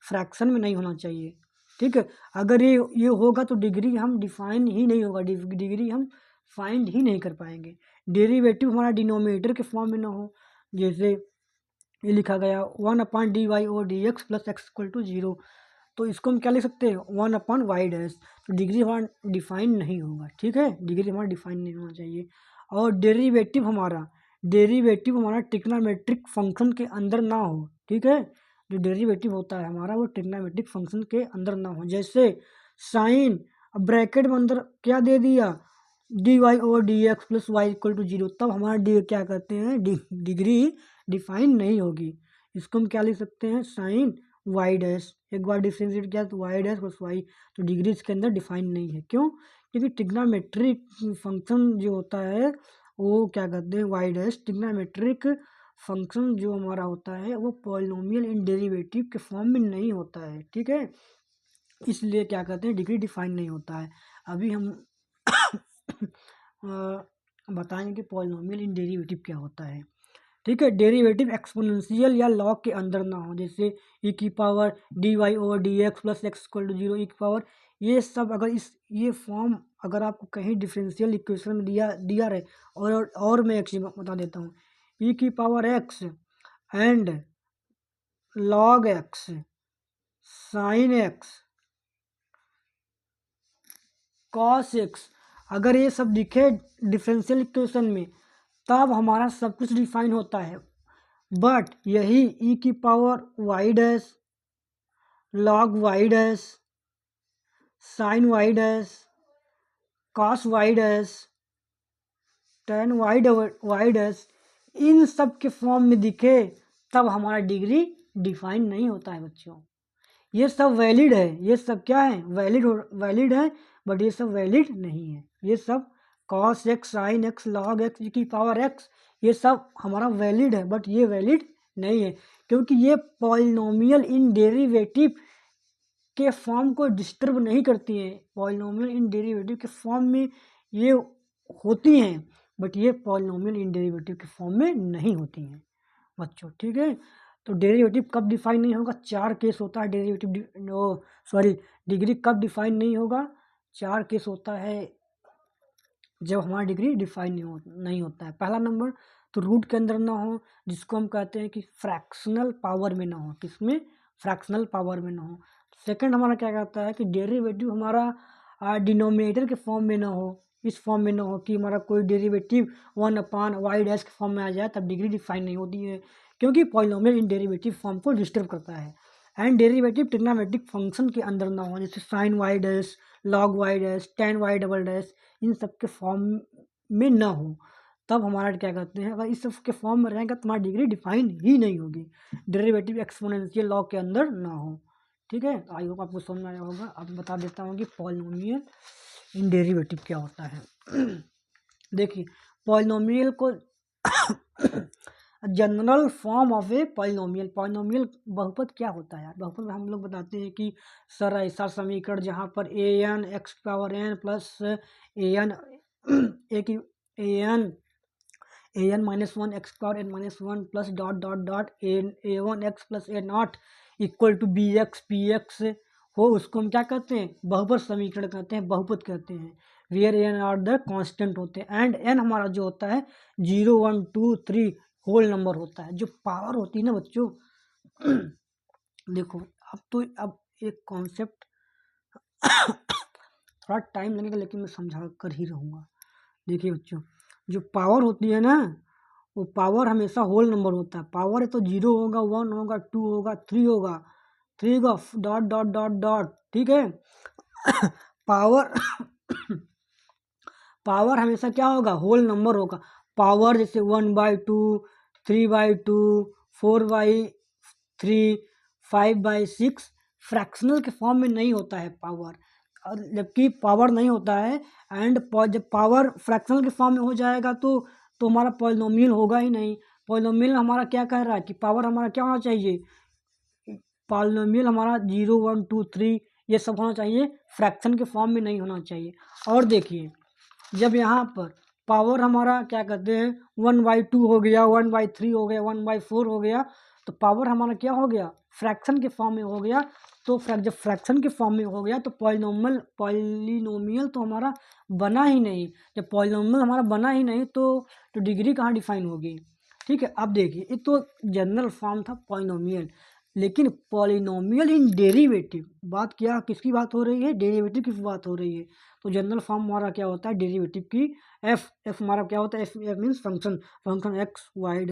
फ्रैक्शन में नहीं होना चाहिए। ठीक है, अगर ये होगा तो डिग्री हम डिफाइन ही नहीं होगा, डिग्री हम फाइंड ही नहीं कर पाएंगे। डेरिवेटिव हमारा डिनोमिनेटर के फॉर्म में ना हो, जैसे ये लिखा गया 1/dy/dx plus X equal to 0, तो इसको हम क्या लिख सकते हैं 1/y डैश। तो डिग्री हमारा डिफाइन नहीं होगा। ठीक है, डिग्री हमारा डिफाइन नहीं होना चाहिए। और डेरिवेटिव हमारा ट्रिग्नोमेट्रिक फंक्शन के अंदर ना हो। ठीक है, जो डेरिवेटिव होता है हमारा वो ट्रिग्नोमेट्रिक फंक्शन के अंदर ना हो। जैसे साइन, ब्रैकेट में अंदर क्या दे दिया, dy/dx plus Y equal to 0, तब हमारा क्या करते हैं डिग्री डिफाइन नहीं होगी। इसको हम क्या लिख सकते हैं, साइन वाई डैश, एक बार डिफ्रेंशिएट किया तो वाई डैश प्लस वाई, तो डिग्री इसके अंदर डिफाइन नहीं है। क्यों, क्योंकि ट्रिग्नोमेट्रिक फंक्शन जो होता है वो क्या कहते हैं वाई डैश, ट्रिग्नोमेट्रिक फंक्शन जो हमारा होता है वो पॉलिनोमियल इन डेरिवेटिव के फॉर्म में नहीं होता है। ठीक है, इसलिए क्या कहते हैं डिग्री डिफाइन नहीं होता है। अभी हम बताएंगे कि पॉलिनोमियल इन डेरिवेटिव क्या होता है। ठीक है, डेरिवेटिव एक्सपोनेंशियल या लॉग के अंदर ना हो, जैसे e की power dy/dx plus X equal to 0, e की पावर, ये सब अगर ये फॉर्म अगर आपको कहीं डिफरेंशियल इक्वेशन में दिया रहे, और मैं एक चीज़ बता देता हूँ, e की power x and log x sine x cos x, अगर ये सब दिखे डिफरेंशियल इक्वेशन में तब हमारा सब कुछ डिफाइन होता है। बट यही e की power Y dash, log Y dash, sine Y dash, cos Y dash, tan Y dash, इन सब के फॉर्म में दिखे तब हमारा डिग्री डिफाइन नहीं होता है बच्चों। ये सब वैलिड है, ये सब क्या है, वैलिड है, बट ये सब वैलिड नहीं है। ये सब cos x, sine x, log x की पावर एक्स, ये सब हमारा वैलिड है, बट ये वैलिड नहीं है, क्योंकि ये पॉलिनोमियल इन डेरिवेटिव के फॉर्म को डिस्टर्ब नहीं करती हैं। पॉलिनोमियल इन डेरिवेटिव के फॉर्म में ये होती हैं, बट ये पॉलिनोमियल इन डेरिवेटिव के फॉर्म में नहीं होती हैं बच्चों। ठीक है, तो डेरिवेटिव कब डिफाइन नहीं होगा, 4 केस होता है डिग्री कब डिफाइन नहीं होगा, 4 केस होता है जब हमारा डिग्री डिफाइन नहीं होता है। पहला नंबर तो रूट के अंदर ना हो, जिसको हम कहते हैं कि फ्रैक्शनल पावर में ना हो, किसमें, फ्रैक्शनल पावर में ना हो। सेकंड हमारा क्या कहता है कि डेरिवेटिव हमारा डिनोमिनेटर के फॉर्म में ना हो, इस फॉर्म में ना हो कि हमारा कोई डेरिवेटिव 1/y डैश के फॉर्म में आ जाए, तब डिग्री डिफाइन नहीं होती है, क्योंकि पॉलिनोमियल इन डेरिवेटिव फॉर्म को डिस्टर्ब करता है। एंड डेरिवेटिव ट्रिग्नोमेट्रिक फंक्शन के अंदर ना हो, जैसे sine Y dash, log Y dash, tan Y double dash, इन सब के फॉर्म में ना हो, तब हमारा क्या कहते हैं, अगर इस सब के फॉर्म में रहेगा तो हमारी डिग्री डिफाइन ही नहीं होगी। डेरिवेटिव एक्सपोनेंशियल लॉग के अंदर ना हो। ठीक है, आई होप आपको समझ में आया होगा। अब बता देता हूँ कि पॉलिनोमियल इन डेरिवेटिव क्या होता है। देखिए, पॉलिनोमियल को general form of a polynomial बहुपद क्या होता है यार, बहुपद में हम लोग बताते हैं कि सर ऐसा समीकरण जहाँ पर A N X power N plus A N A N -1 X power N -1 plus dot dot dot ए1 X plus A not equal to B X P X हो, उसको हम क्या कहते हैं, बहुपद समीकरण कहते हैं, बहुपद कहते हैं। Where N are the constant होते हैं एंड एन हमारा जो होता है 0 1 2 3 होल नंबर होता है। जो पावर होती है ना बच्चों, देखो अब एक कॉन्सेप्ट थोड़ा टाइम लगेगा लेकिन मैं समझा कर ही रहूँगा। देखिए बच्चों, जो पावर होती है ना, वो पावर हमेशा होल नंबर होता है। पावर है तो 0 होगा, 1 होगा, 2 होगा, 3 होगा, 3 का डॉट डॉट डॉट डॉट। ठीक है, पावर पावर हमेशा क्या होगा, होल नंबर होगा। पावर जैसे 1/2, 3/2, 4/3, 5/6 फ्रैक्शनल के फॉर्म में नहीं होता है पावर, जबकि पावर नहीं होता है। एंड जब पावर फ्रैक्शनल के फॉर्म में हो जाएगा तो हमारा पॉलिनोमियल होगा ही नहीं। पॉलिनोमियल हमारा क्या कह रहा है कि पावर हमारा क्या होना चाहिए, पॉलिनोमियल हमारा 0 1 2 3 ये सब होना चाहिए, फ्रैक्शन के फॉर्म में नहीं होना चाहिए। और देखिए जब यहाँ पर पावर हमारा क्या कहते हैं 1/2 हो गया, 1/3 हो गया, 1/4 हो गया, तो पावर हमारा क्या हो गया, फ्रैक्शन के फॉर्म में हो गया। तो जब फ्रैक्शन के फॉर्म में हो गया तो पॉलिनोमियल तो हमारा बना ही नहीं। जब पॉलिनोमियल हमारा बना ही नहीं तो डिग्री कहाँ डिफाइन होगी। ठीक है, अब देखिए ये तो जनरल फॉर्म था पॉलिनोमियल, लेकिन पॉलिनोमियल इन डेरिवेटिव, बात क्या किसकी बात हो रही है, डेरिवेटिव की बात हो रही है। तो जनरल फॉर्म हमारा क्या होता है डेरिवेटिव की, एफ हमारा क्या होता है, F means function, function X Y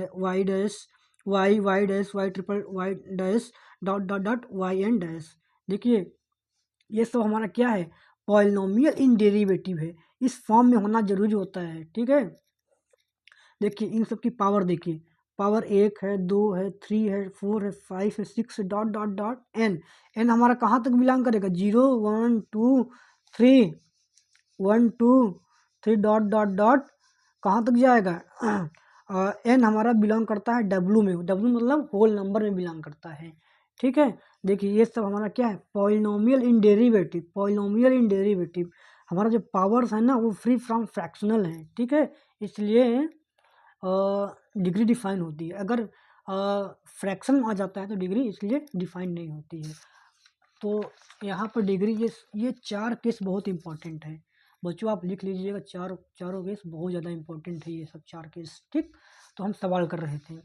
dash Y dash Y triple Y dash dot dot dot Y N dash. देखिए ये सब हमारा क्या है, पॉलिनोमियल इन डेरिवेटिव है, इस फॉर्म में होना जरूरी होता है। ठीक है, देखिए इन सब की पावर देखिए, पावर 1 है, 2 है, 3 है, 4 है, 5 है, 6 है, dot dot dot N. N हमारा कहाँ तक बिलोंग करेगा, 0 1 2 3 1 2 3 डॉट डॉट डॉट कहाँ तक जाएगा। एन हमारा बिलोंग करता है डब्लू में, डब्लू मतलब होल नंबर में बिलोंग करता है। ठीक है, देखिए ये सब हमारा क्या है, पॉलिनोमियल इन डेरिवेटिव, पॉलिनोमियल इन डेरिवेटिव। हमारा जो पावर्स है ना वो फ्री फ्रॉम फ्रैक्शनल है। ठीक है, इसलिए डिग्री डिफाइन होती है। अगर फ्रैक्शन आ जाता है तो डिग्री इसलिए डिफाइन नहीं होती है। तो यहाँ पर डिग्री ये 4 केस बहुत इंपॉर्टेंट है बच्चों, आप लिख लीजिएगा, चारों केस बहुत ज़्यादा इंपॉर्टेंट है ये सब 4 केस। ठीक, तो हम सवाल कर रहे थे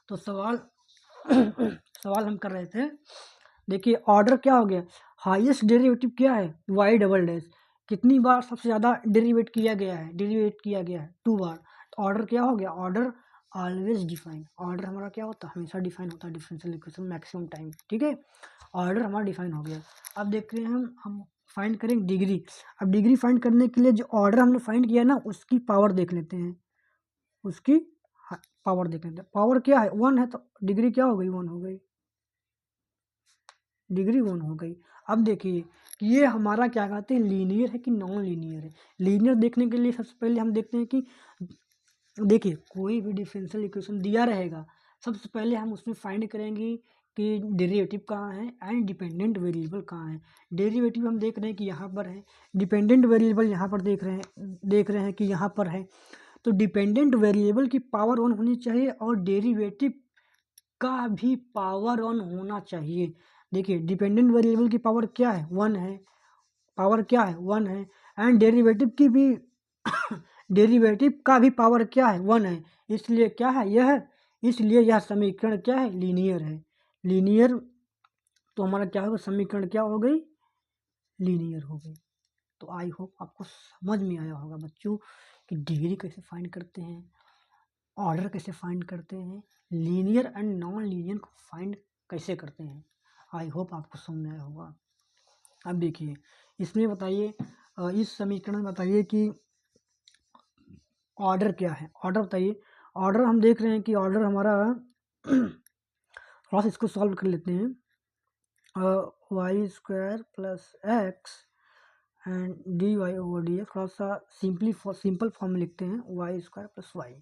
तो सवाल सवाल हम कर रहे थे, देखिए ऑर्डर क्या हो गया, हाईएस्ट डेरिवेटिव क्या है, वाई डबल डैश, कितनी बार सबसे ज़्यादा डेरिवेट किया गया है, 2 बार। तो ऑर्डर क्या हो गया, ऑर्डर ऑलवेज डिफाइन, ऑर्डर हमारा क्या होता है, हमेशा डिफाइन होता है डिफरेंशियल इक्वेशन मैक्सिमम टाइम। ठीक है, ऑर्डर हमारा डिफाइन हो गया। अब देख रहे हैं हम फाइंड करेंगे डिग्री। अब डिग्री फाइंड करने के लिए जो ऑर्डर हमने फाइंड किया ना उसकी पावर देख लेते हैं, उसकी पावर देख लेते हैं। पावर क्या है, 1 है, तो डिग्री क्या हो गई, 1 हो गई, डिग्री 1 हो गई। अब देखिए कि ये हमारा क्या कहते हैं, लीनियर है कि नॉन लीनियर है। लीनियर देखने के लिए सबसे पहले हम देखते हैं कि देखिए कोई भी डिफरेंशियल इक्वेशन दिया रहेगा, सबसे पहले हम उसमें फाइंड करेंगे कि डेरिवेटिव कहाँ है एंड डिपेंडेंट वेरिएबल कहाँ है। डेरिवेटिव हम देख रहे हैं कि यहाँ पर है, डिपेंडेंट वेरिएबल यहाँ पर देख रहे हैं कि यहाँ पर है। तो डिपेंडेंट वेरिएबल की पावर 1 होनी चाहिए और डेरिवेटिव का भी पावर 1 होना चाहिए। देखिए डिपेंडेंट वेरिएबल की पावर क्या है, 1 है, पावर क्या है, 1 है, एंड डेरिवेटिव की भी डेरिवेटिव का भी पावर क्या है, 1 है। इसलिए क्या है यह, इसलिए यह समीकरण क्या है, लीनियर है। लीनियर तो हमारा क्या होगा, समीकरण क्या हो गई, लीनियर हो गई। तो आई होप आपको समझ में आया होगा बच्चों कि डिग्री कैसे फाइंड करते हैं, ऑर्डर कैसे फाइंड करते हैं, लीनियर एंड नॉन लीनियर को फाइंड कैसे करते हैं। आई होप आपको समझ में आया होगा। अब देखिए इसमें बताइए, इस समीकरण में बताइए कि ऑर्डर क्या है, ऑर्डर बताइए। ऑर्डर हम देख रहे हैं कि ऑर्डर हमारा थोड़ा सा इसको सॉल्व कर लेते हैं। y² plus x and dy/dx, थोड़ा सा सिंपल फॉर्म में लिखते हैं, y² प्लस वाई।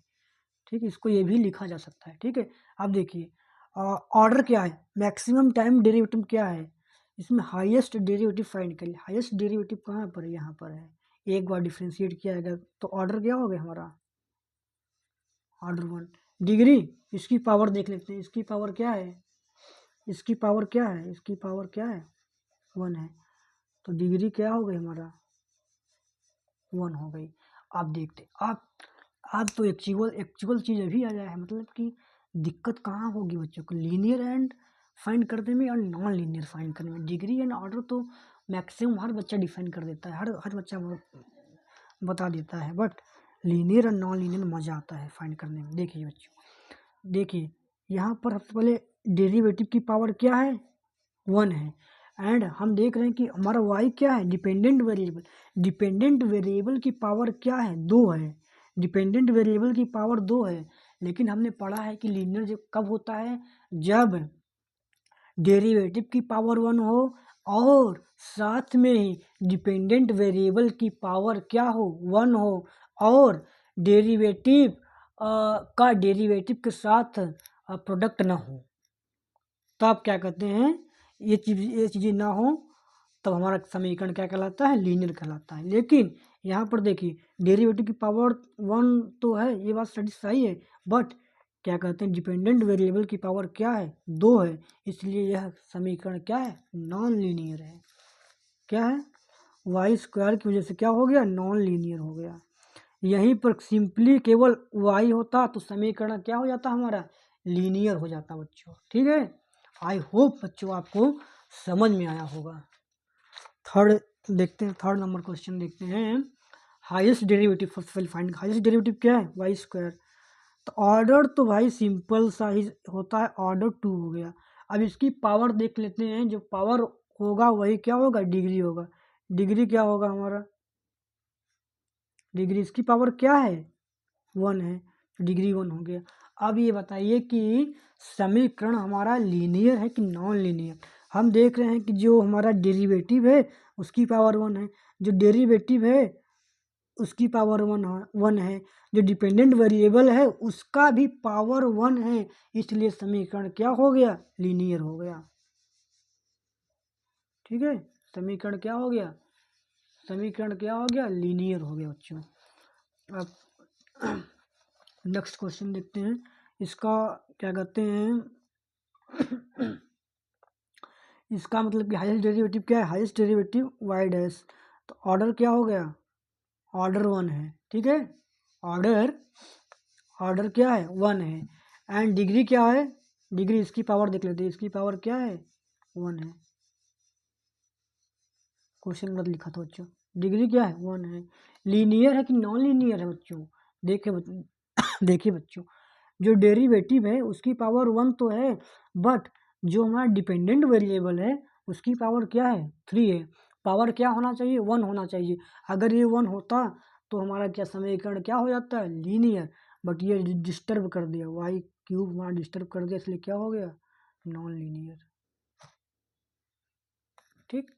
ठीक है, इसको ये भी लिखा जा सकता है। ठीक है, अब देखिए ऑर्डर क्या है, मैक्सिमम टाइम डेरिवेटिव क्या है, इसमें हाईएस्ट डेरिवेटिव फाइंड करिए। हाईएस्ट डेरिवेटिव कहाँ पर है, यहाँ पर है, एक बार डिफ्रेंशिएट किया जाएगा तो ऑर्डर क्या हो गया हमारा, ऑर्डर 1। डिग्री, इसकी पावर देख लेते हैं, इसकी पावर क्या है, इसकी पावर क्या है, इसकी पावर क्या है, 1 है, तो डिग्री क्या हो गई हमारा, 1 हो गई। आप देखते आप तो एक्चुअल चीज़ अभी आ जाए है, मतलब कि दिक्कत कहाँ होगी बच्चों को, लीनियर एंड फाइंड करने में और नॉन लीनियर फाइंड करने में। डिग्री एंड ऑर्डर तो मैक्सिमम हर बच्चा डिफाइन कर देता है, हर बच्चा बता देता है, बट लीनियर और नॉन लीनियर मज़ा आता है फाइंड करने में। देखिए बच्चों, देखिए यहाँ पर सबसे पहले डेरिवेटिव की पावर क्या है, 1 है, एंड हम देख रहे हैं कि हमारा y क्या है, डिपेंडेंट वेरिएबल, डिपेंडेंट वेरिएबल की पावर क्या है, 2 है, डिपेंडेंट वेरिएबल की पावर 2 है। लेकिन हमने पढ़ा है कि लीनियर जब कब होता है, जब डेरिवेटिव की पावर 1 हो और साथ में ही डिपेंडेंट वेरिएबल की पावर क्या हो, 1 हो, और डेरिवेटिव का डेरिवेटिव के साथ प्रोडक्ट ना हो, तब क्या कहते हैं, ये चीज़ें ना हो तब हमारा समीकरण क्या कहलाता है, लीनियर कहलाता है। लेकिन यहाँ पर देखिए डेरिवेटिव की पावर 1 तो है, ये बात सही है, बट क्या कहते हैं डिपेंडेंट वेरिएबल की पावर क्या है, 2 है, इसलिए यह समीकरण क्या है, नॉन लीनियर है। क्या है, वाई स्क्वायर की वजह से क्या हो गया, नॉन लीनियर हो गया। यहीं पर सिंपली केवल वाई होता तो समीकरण क्या हो जाता हमारा, लीनियर हो जाता बच्चों। ठीक है, आई होप बच्चों आपको समझ में आया होगा। थर्ड देखते हैं, थर्ड नंबर क्वेश्चन देखते हैं। Highest derivative first find highest derivative क्या है, वाई स्क्वायर। तो ऑर्डर तो भाई सिंपल सा ही होता है, ऑर्डर 2 हो गया। अब इसकी पावर देख लेते हैं, जो पावर होगा वही क्या होगा, डिग्री होगा। डिग्री क्या होगा हमारा, डिग्री इसकी पावर क्या है, 1 है, डिग्री 1 हो गया। अब ये बताइए कि समीकरण हमारा लीनियर है कि नॉन लीनियर। हम देख रहे हैं कि जो हमारा डेरिवेटिव है उसकी पावर 1 है, जो डेरिवेटिव है उसकी पावर 1 है, जो डिपेंडेंट वेरिएबल है उसका भी पावर 1 है, इसलिए समीकरण क्या हो गया, लीनियर हो गया। ठीक है, समीकरण क्या हो गया, समीकरण क्या हो गया, लीनियर हो गया बच्चों। अब नेक्स्ट क्वेश्चन देखते हैं, इसका क्या कहते हैं इसका मतलब कि हाईएस्ट डेरिवेटिव क्या है, हाईएस्ट डेरिवेटिव वाई डैश। तो ऑर्डर क्या हो गया, ऑर्डर 1 है। ठीक है, ऑर्डर क्या है, 1 है। एंड डिग्री क्या है, डिग्री इसकी पावर देख लेते हैं, इसकी पावर क्या है, 1 है। क्वेश्चन गलत लिखा था बच्चों, डिग्री क्या है, 1 है। लीनियर है कि नॉन लीनियर है बच्चों, देखिए बच्चों, जो डेरिवेटिव है उसकी पावर 1 तो है, बट जो हमारा डिपेंडेंट वेरिएबल है उसकी पावर क्या है, 3 है। पावर क्या होना चाहिए, 1 होना चाहिए। अगर ये 1 होता तो हमारा क्या समीकरण क्या हो जाता है, लीनियर। बट ये डिस्टर्ब कर दिया, वाई क्यूब हमारा डिस्टर्ब कर दिया, इसलिए क्या हो गया, नॉन लीनियर। ठीक,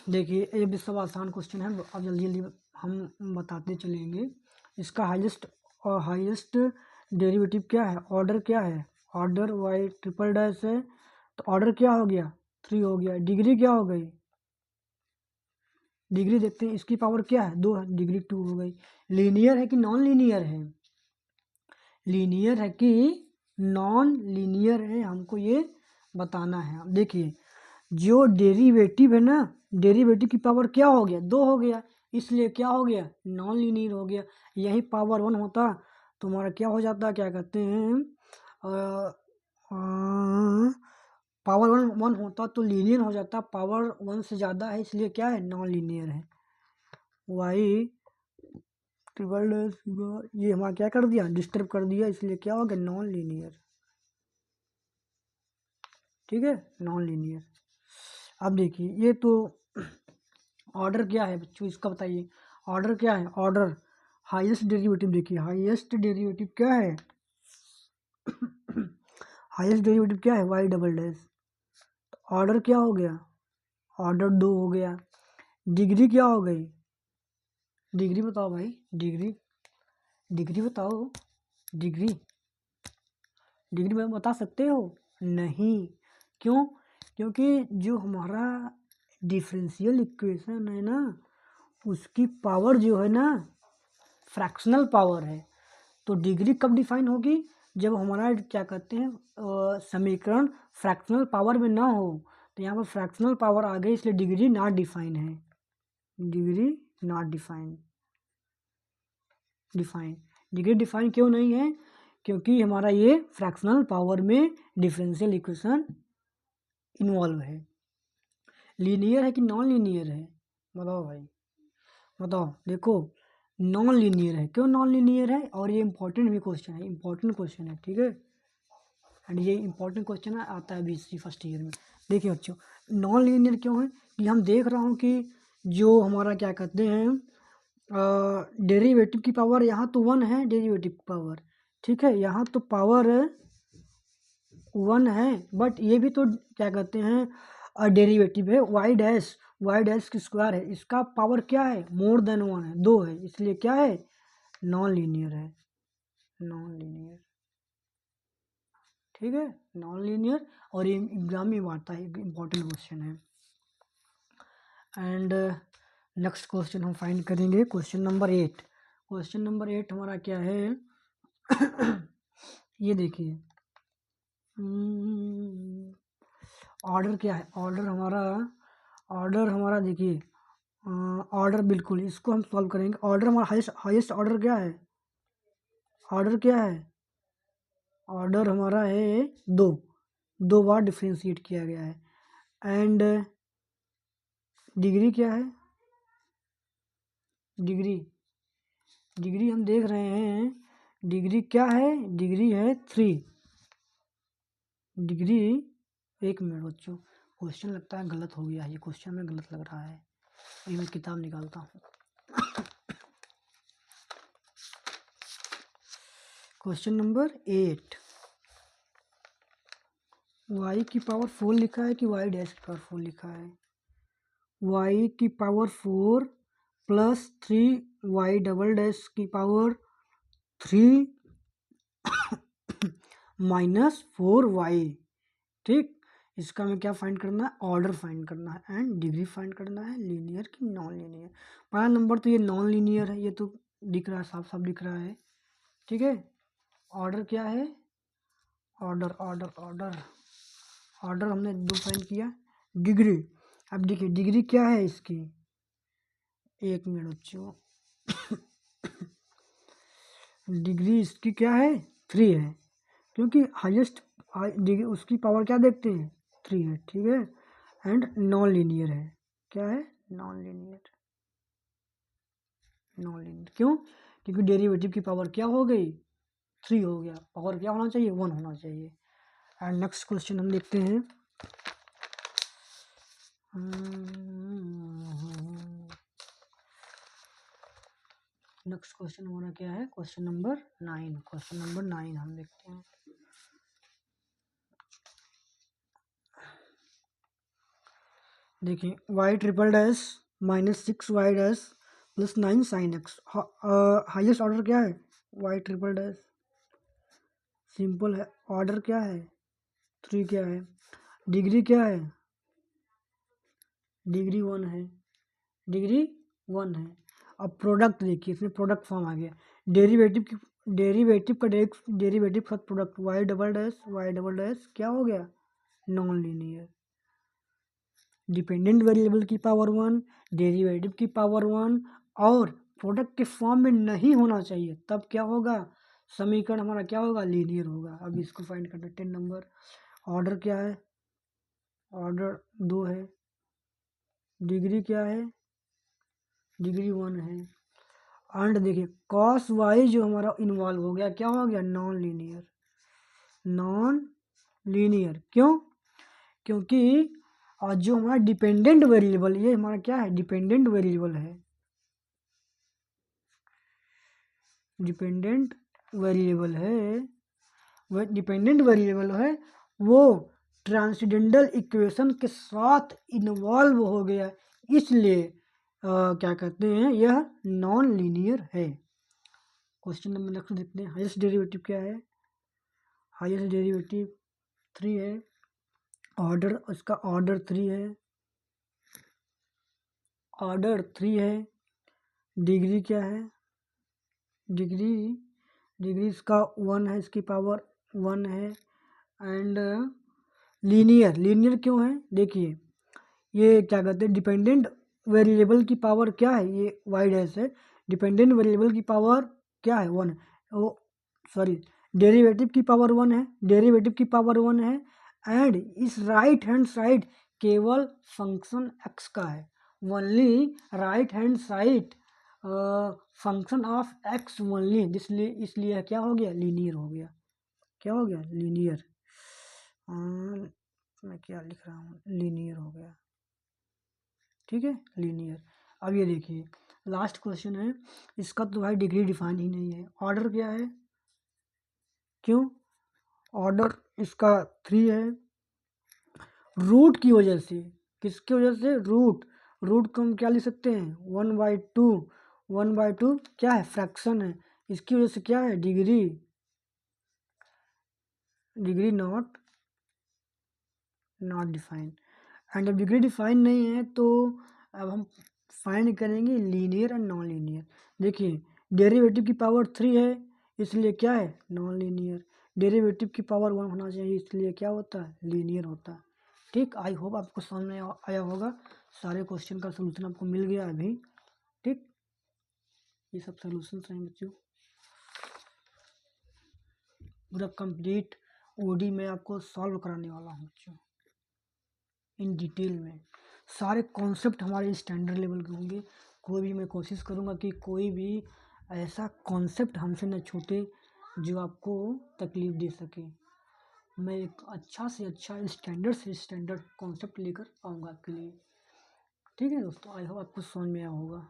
देखिए ये भी सब आसान क्वेश्चन है, अब जल्दी जल्दी हम बताते चलेंगे। इसका हाईएस्ट डेरिवेटिव क्या है, ऑर्डर क्या है, ऑर्डर वाई ट्रिपल डैश है, तो ऑर्डर क्या हो गया, 3 हो गया। डिग्री क्या हो गई, डिग्री देखते हैं, इसकी पावर क्या है, 2 है, डिग्री 2 हो गई। लीनियर है कि नॉन लीनियर है, लीनियर है कि नॉन लीनियर है, हमको ये बताना है। अब देखिए जो डेरिवेटिव है ना, डेरिवेटिव की पावर क्या हो गया, 2 हो गया, इसलिए क्या हो गया, नॉन लीनियर हो गया। यही पावर 1 होता तो हमारा क्या हो जाता, क्या कहते हैं पावर 1 होता तो लीनियर हो जाता, पावर 1 से ज़्यादा है इसलिए क्या है, नॉन लीनियर है। वाई ट्रिपल ये हमारा क्या कर दिया, डिस्टर्ब कर दिया, इसलिए क्या हो गया, नॉन लीनियर। ठीक है, नॉन लीनियर। अब देखिए ये तो ऑर्डर क्या है बच्चों, इसका बताइए, ऑर्डर क्या है, ऑर्डर हाईएस्ट डेरिवेटिव। देखिए हाईएस्ट डेरिवेटिव क्या है, हाईएस्ट डेरिवेटिव क्या है, वाई डबल डैश। ऑर्डर क्या हो गया, ऑर्डर 2 हो गया। डिग्री क्या हो गई, डिग्री बताओ भाई, डिग्री, डिग्री बताओ, डिग्री, डिग्री में बता सकते हो, नहीं, क्यों, क्योंकि जो हमारा डिफरेंशियल इक्वेशन है ना उसकी पावर जो है ना फ्रैक्शनल पावर है। तो डिग्री कब डिफाइन होगी, जब हमारा क्या कहते हैं समीकरण फ्रैक्शनल पावर में ना हो। तो यहाँ पर फ्रैक्शनल पावर आ गई, इसलिए डिग्री नॉट डिफाइन है, degree not define. Degree define क्यों नहीं है, क्योंकि हमारा ये फ्रैक्शनल पावर में डिफरेंशियल इक्वेशन इन्वॉल्व है। लीनियर है कि नॉन लीनियर है, बताओ भाई, बताओ। देखो नॉन लीनियर है, क्यों नॉन लीनियर है, और ये इंपॉर्टेंट भी क्वेश्चन है, इंपॉर्टेंट क्वेश्चन है। ठीक है, एंड ये इंपॉर्टेंट क्वेश्चन आता है बीएससी फर्स्ट ईयर में। देखिए बच्चों नॉन लीनियर क्यों है, कि हम देख रहा हूँ कि जो हमारा क्या कहते हैं डेरिवेटिव की पावर यहाँ तो 1 है, डेरिवेटिव की पावर, ठीक है, यहाँ तो पावर 1 है, बट ये भी तो क्या कहते हैं डेरिवेटिव है, वाई डैश की स्क्वायर है, इसका पावर क्या है, मोर देन 1 है, 2 है, इसलिए क्या है, नॉन लीनियर है, नॉन लीनियर। ठीक है, नॉन लीनियर, और ये एग्जाम में आता है, इम्पॉर्टेंट क्वेश्चन है। एंड नेक्स्ट क्वेश्चन हम फाइंड करेंगे, क्वेश्चन नंबर 8। क्वेश्चन नंबर 8 हमारा क्या है ये देखिए, ऑर्डर क्या है, ऑर्डर हमारा देखिए, ऑर्डर बिल्कुल इसको हम सॉल्व करेंगे। ऑर्डर हमारा हाईएस्ट ऑर्डर क्या है, ऑर्डर क्या है, ऑर्डर हमारा है 2 बार डिफ्रेंशिएट किया गया है। एंड डिग्री क्या है, डिग्री हम देख रहे हैं, डिग्री क्या है, डिग्री है 3 डिग्री। एक मिनट बच्चों, क्वेश्चन लगता है गलत हो गया, ये क्वेश्चन में गलत लग रहा है, अभी मैं किताब निकालता हूँ। क्वेश्चन नंबर 8, y की पावर 4 लिखा है कि y डैश की पावर 4 लिखा है, y की power 4 plus 3y double dash की पावर 3 माइनस 4y। ठीक, इसका हमें क्या फाइंड करना है, ऑर्डर फाइंड करना है एंड डिग्री फाइंड करना है, लीनियर की नॉन लीनियर। पहला नंबर तो ये नॉन लीनियर है, ये तो दिख रहा है, साफ साफ दिख रहा है। ठीक है, ऑर्डर क्या है, ऑर्डर हमने 2 फाइंड किया। डिग्री, अब देखिए डिग्री क्या है इसकी, एक मिनट बच्चों डिग्री इसकी क्या है, 3 है, क्योंकि हाईएस्ट डिग्री उसकी पावर क्या देखते हैं, 3 है। ठीक है, एंड नॉन लीनियर है, क्या है, नॉन लीनियर क्यों, क्योंकि डेरिवेटिव की पावर क्या हो गई, 3 हो गया, पावर क्या होना चाहिए, 1 होना चाहिए। एंड नेक्स्ट क्वेश्चन हम देखते हैं, नेक्स्ट क्वेश्चन हमारा क्या है, क्वेश्चन नंबर 9 हम देखते हैं। देखिए y triple dash minus 6y dash plus 9 sine x, highest order क्या है, y ट्रिपल डैश, सिंपल है, ऑर्डर क्या है, 3 क्या है, डिग्री क्या है, डिग्री 1 है, डिग्री 1 है। अब प्रोडक्ट देखिए, इसमें प्रोडक्ट फॉर्म आ गया, डेरिवेटिव का डेरिवेटिव का प्रोडक्ट, y डबल डैश क्या हो गया, नॉन लीनियर। डिपेंडेंट वेरिएबल की पावर 1, डेरिवेटिव की पावर 1 और प्रोडक्ट के फॉर्म में नहीं होना चाहिए, तब क्या होगा, समीकरण हमारा क्या होगा, लीनियर होगा। अब इसको फाइंड करना, 10 नंबर, ऑर्डर क्या है, ऑर्डर 2 है, डिग्री क्या है, डिग्री 1 है। एंड देखिए कॉस वाई जो हमारा इन्वॉल्व हो गया, क्या हो गया, नॉन लीनियर क्यों, क्योंकि जो हमारा डिपेंडेंट वेरिएबल, ये हमारा क्या है, डिपेंडेंट वेरिएबल है, डिपेंडेंट वेरिएबल है, वो ट्रांसेंडेंटल इक्वेशन के साथ इन्वॉल्व हो गया, इसलिए क्या कहते हैं, यह नॉन लीनियर है। क्वेश्चन नंबर नेक्स्ट देखते हैं, हाईएस्ट डेरिवेटिव क्या है, हाईएस्ट डेरिवेटिव 3 है, ऑर्डर उसका ऑर्डर 3 है, डिग्री क्या है, डिग्री इसका 1 है, इसकी पावर 1 है। एंड लीनियर क्यों है, देखिए ये क्या कहते हैं, डिपेंडेंट वेरिएबल की पावर क्या है, ये वाई डैश है, डिपेंडेंट वेरिएबल की पावर क्या है, 1 है, ओ सॉरी, डेरिवेटिव की पावर 1 है, एंड इस राइट हैंड साइड केवल फंक्शन एक्स का है, only right hand side function of x only, इसलिए क्या हो गया, लीनियर हो गया, क्या हो गया, लीनियर, मैं क्या लिख रहा हूँ, लीनियर हो गया। ठीक है, लीनियर। अब ये देखिए लास्ट क्वेश्चन है, इसका तो भाई डिग्री डिफाइन ही नहीं है, ऑर्डर क्या है, क्यों, ऑर्डर इसका 3 है, रूट की वजह से, किसकी वजह से, रूट को हम क्या लिख सकते हैं, 1/2 क्या है, फ्रैक्शन है, इसकी वजह से क्या है, degree degree not define. And जब डिग्री डिफाइन नहीं है तो अब हम फाइंड करेंगे लीनियर एंड नॉन लीनियर। देखिए डेरिवेटिव की पावर 3 है इसलिए क्या है, नॉन लीनियर। डेरिवेटिव की पावर 1 होना चाहिए इसलिए क्या होता है, लीनियर होता है। ठीक, आई होप आपको समझ में आया होगा। सारे क्वेश्चन का सोल्यूशन आपको मिल गया अभी। ठीक, ये सब सोल्यूशन हैं बच्चों, पूरा कंप्लीट ओडी में आपको सॉल्व कराने वाला हूँ बच्चों इन डिटेल में। सारे कॉन्सेप्ट हमारे स्टैंडर्ड लेवल के होंगे। कोई भी मैं कोशिश करूँगा कि कोई भी ऐसा कॉन्सेप्ट हमसे न छूटे जो आपको तकलीफ़ दे सके। मैं एक अच्छा से अच्छा स्टैंडर्ड कॉन्सेप्ट लेकर आऊँगा आपके लिए। ठीक है दोस्तों, आई होप आपको समझ में आया होगा।